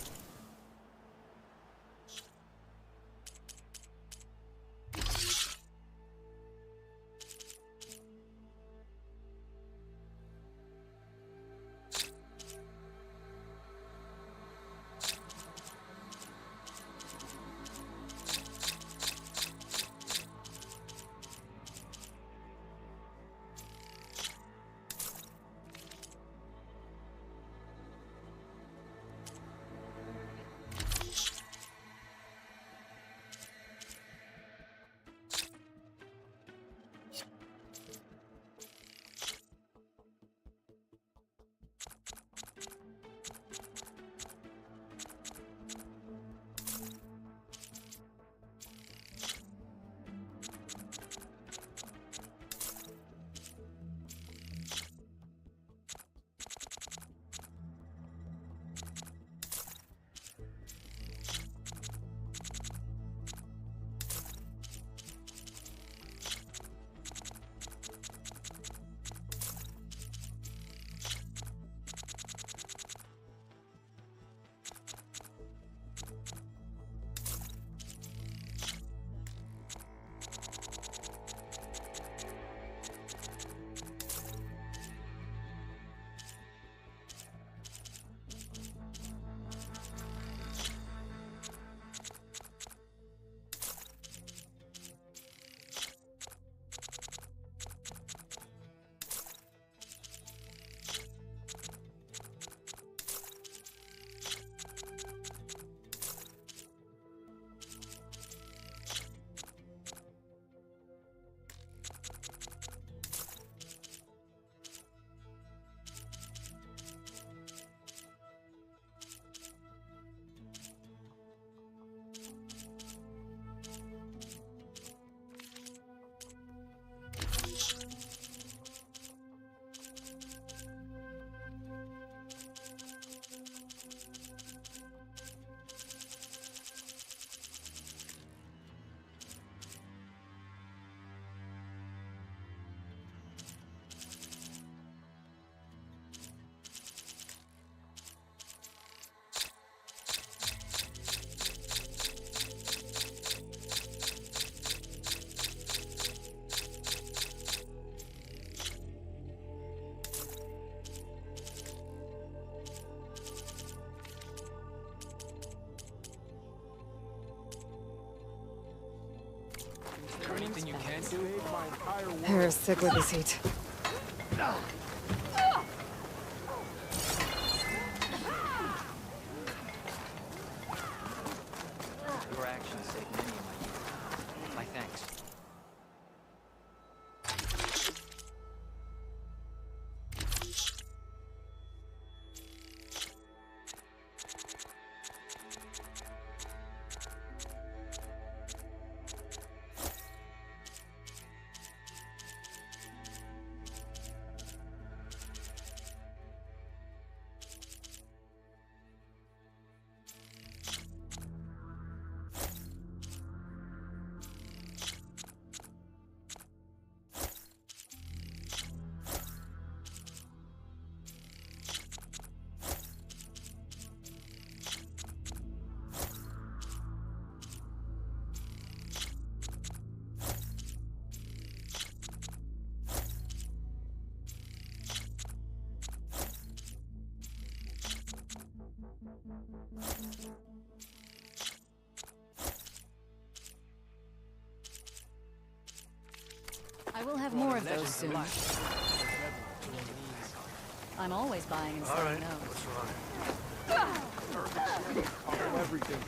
this. They're sick with this heat. Your actions saved many of my youth. My thanks. I will have more of those soon. I'm always buying and selling those. Everything.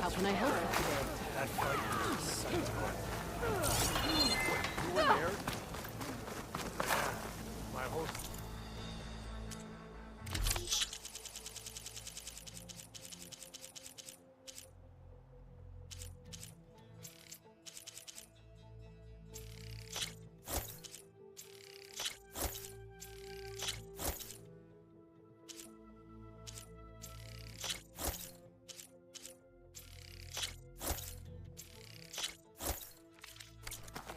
How can I help you today? That fight was such You were there? My host.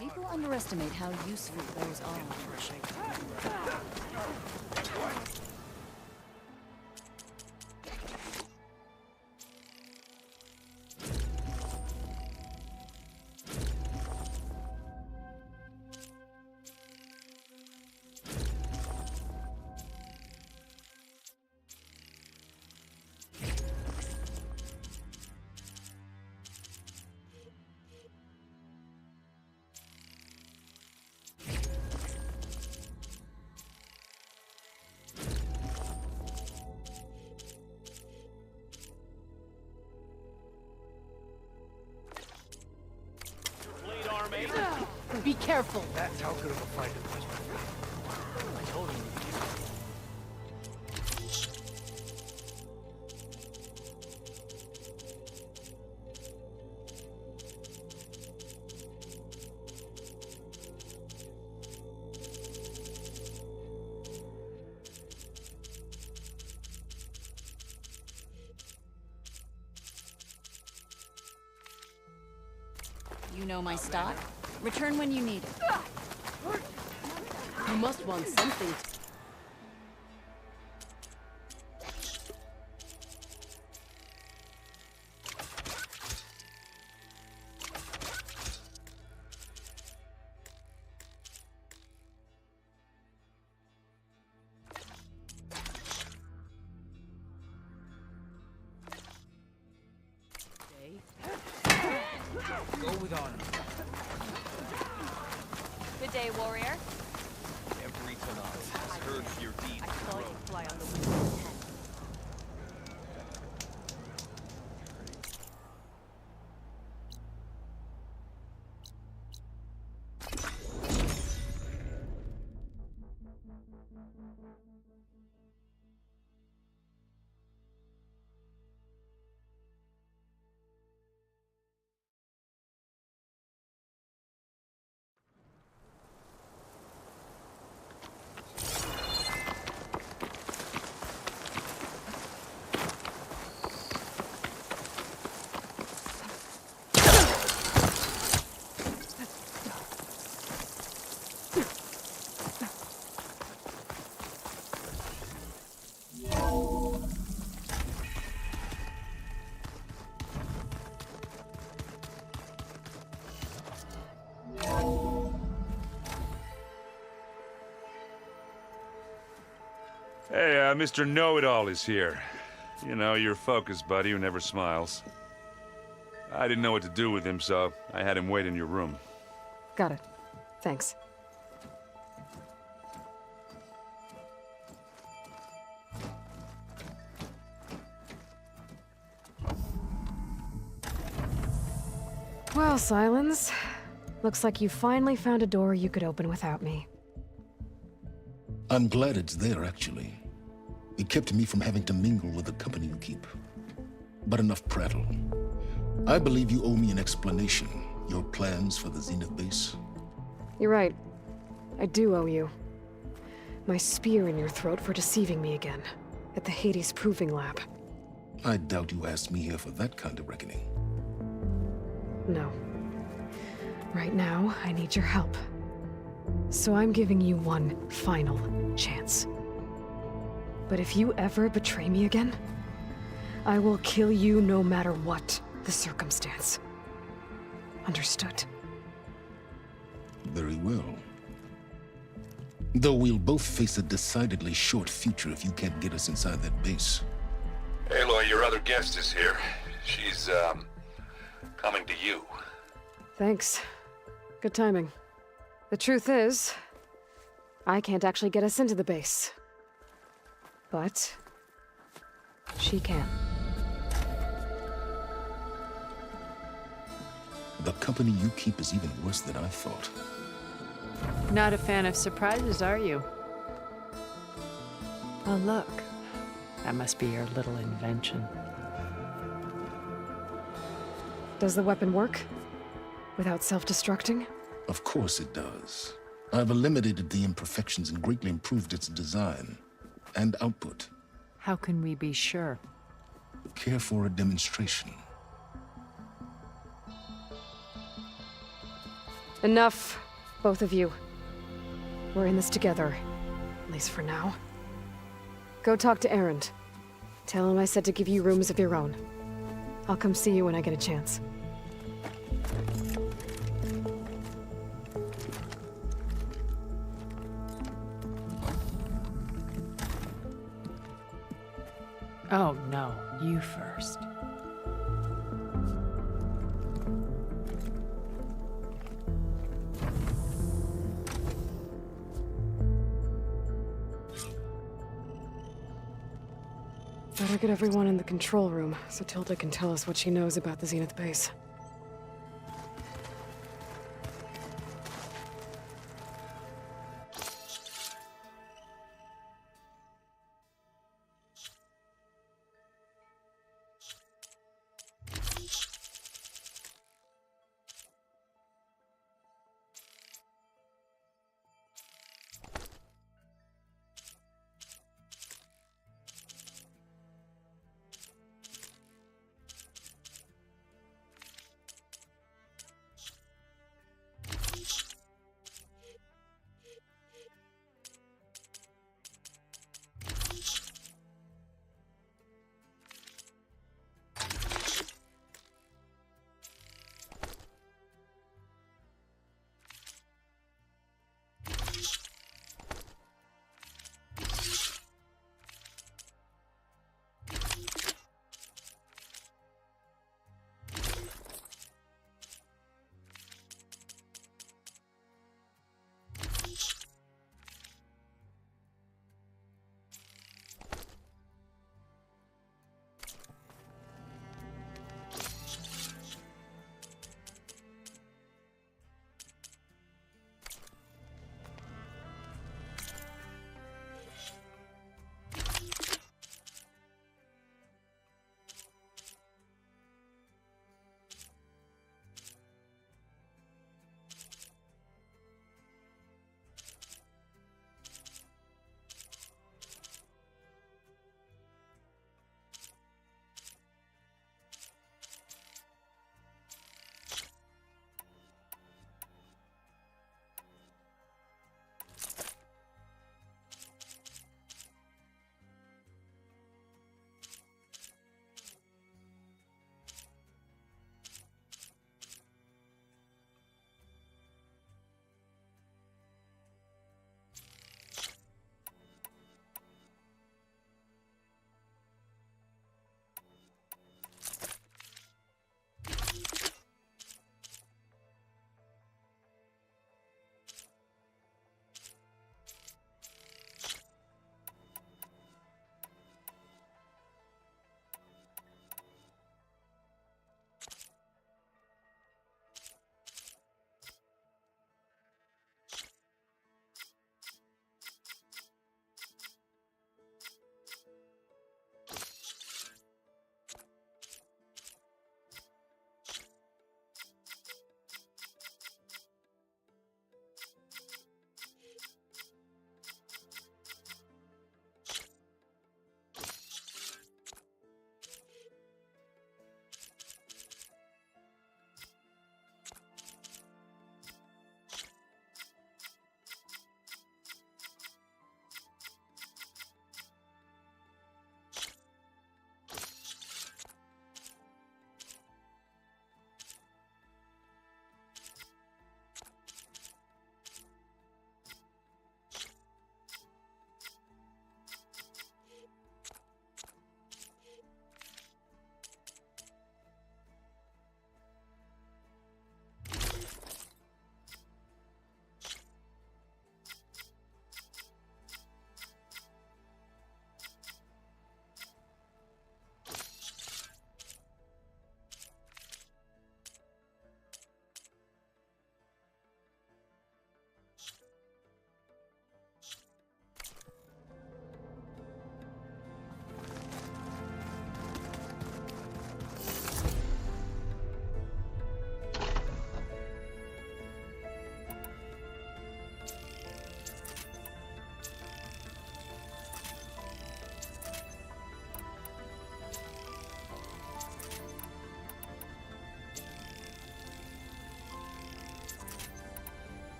People underestimate how useful those are. Be careful. That's how good of a fight it was. I told him. You know my stock. Return when you need it. You must want something. Go with honor. Good day, warrior. Every Tanas has heard of your deeds. I saw you fly on the wings of Mr. Know-It-All is here. You know, your focus buddy who never smiles. I didn't know what to do with him, so I had him wait in your room. Got it. Thanks. Well, Silence. Looks like you finally found a door you could open without me. I'm glad it's there, actually. It kept me from having to mingle with the company you keep. But enough prattle. I believe you owe me an explanation. Your plans for the Zenith base? You're right. I do owe you. My spear in your throat for deceiving me again. At the Hades Proving Lab. I doubt you asked me here for that kind of reckoning. No. Right now, I need your help. So I'm giving you one final chance. But if you ever betray me again, I will kill you no matter what the circumstance. Understood? Very well. Though we'll both face a decidedly short future if you can't get us inside that base. Aloy, your other guest is here. She's, coming to you. Thanks. Good timing. The truth is, I can't actually get us into the base. But she can. The company you keep is even worse than I thought. Not a fan of surprises, are you? Oh, look. That must be your little invention. Does the weapon work? Without self-destructing? Of course it does. I've eliminated the imperfections and greatly improved its design and output. How can we be sure? Care for a demonstration? Enough, both of you. We're in this together, at least for now. Go talk to Erend. Tell him I said to give you rooms of your own. I'll come see you when I get a chance. Oh, no. You first. Better get everyone in the control room, so Tilda can tell us what she knows about the Zenith base.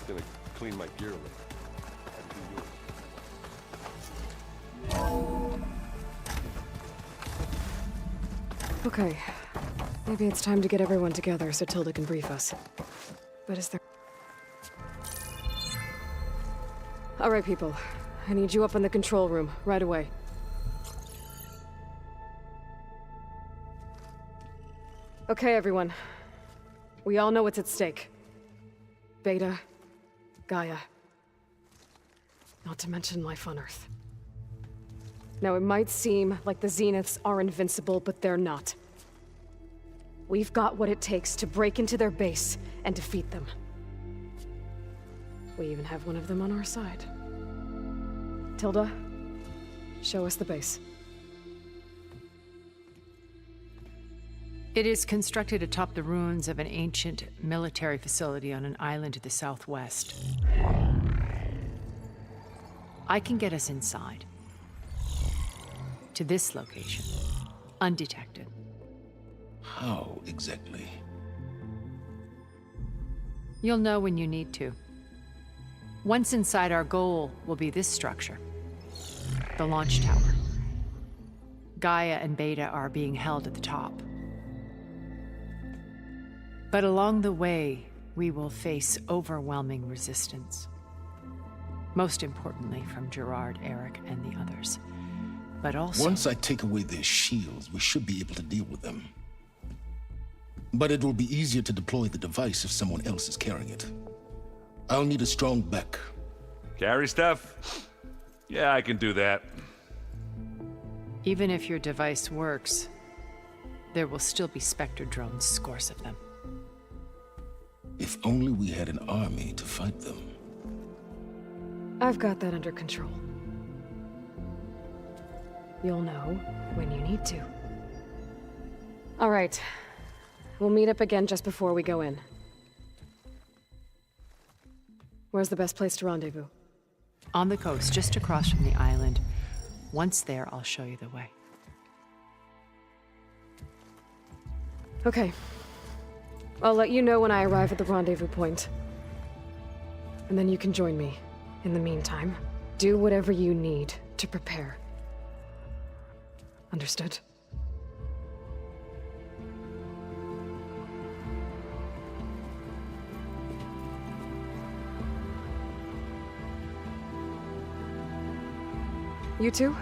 gonna clean my gear later. Okay. Maybe it's time to get everyone together so Tilda can brief us. But is there... All right, people. I need you up in the control room, right away. Okay, everyone. We all know what's at stake. Beta, Gaia. Not to mention life on Earth. Now, it might seem like the Zeniths are invincible, but they're not. We've got what it takes to break into their base and defeat them. We even have one of them on our side. Tilda, show us the base. It is constructed atop the ruins of an ancient military facility on an island to the southwest. I can get us inside. To this location, undetected. How exactly? You'll know when you need to. Once inside, our goal will be this structure. The launch tower. Gaia and Beta are being held at the top. But along the way, we will face overwhelming resistance. Most importantly from Gerard, Eric, and the others. But also... Once I take away their shields, we should be able to deal with them. But it will be easier to deploy the device if someone else is carrying it. I'll need a strong back. Carry stuff? Yeah, I can do that. Even if your device works, there will still be Spectre drones, scores of them. If only we had an army to fight them. I've got that under control. You'll know when you need to. All right. We'll meet up again just before we go in. Where's the best place to rendezvous? On the coast, just across from the island. Once there, I'll show you the way. Okay. I'll let you know when I arrive at the rendezvous point. And then you can join me. In the meantime, do whatever you need to prepare. Understood? You two?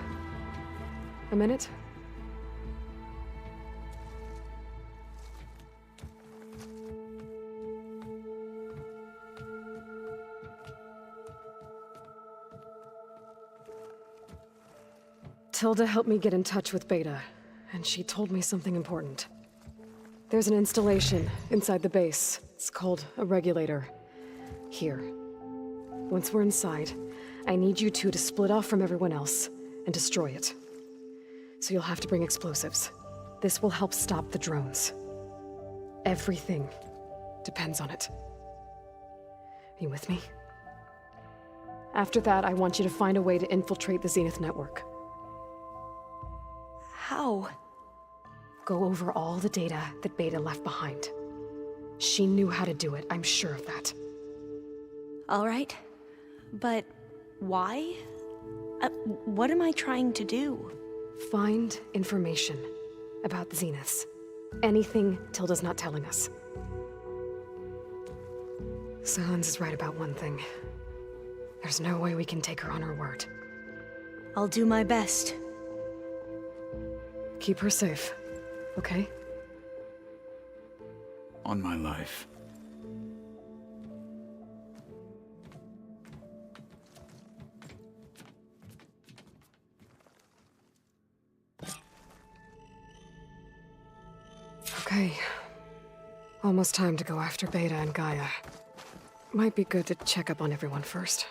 A minute? Tilda helped me get in touch with Beta, and she told me something important. There's an installation inside the base. It's called a regulator. Here. Once we're inside, I need you two to split off from everyone else and destroy it. So you'll have to bring explosives. This will help stop the drones. Everything depends on it. Are you with me? After that, I want you to find a way to infiltrate the Zenith network. How? Go over all the data that Beta left behind. She knew how to do it, I'm sure of that. All right. But why? What am I trying to do? Find information about the Zeniths. Anything Tilda's not telling us. Sans is right about one thing. There's no way we can take her on her word. I'll do my best. Keep her safe, okay? On my life. Okay. Almost time to go after Beta and Gaia. Might be good to check up on everyone first.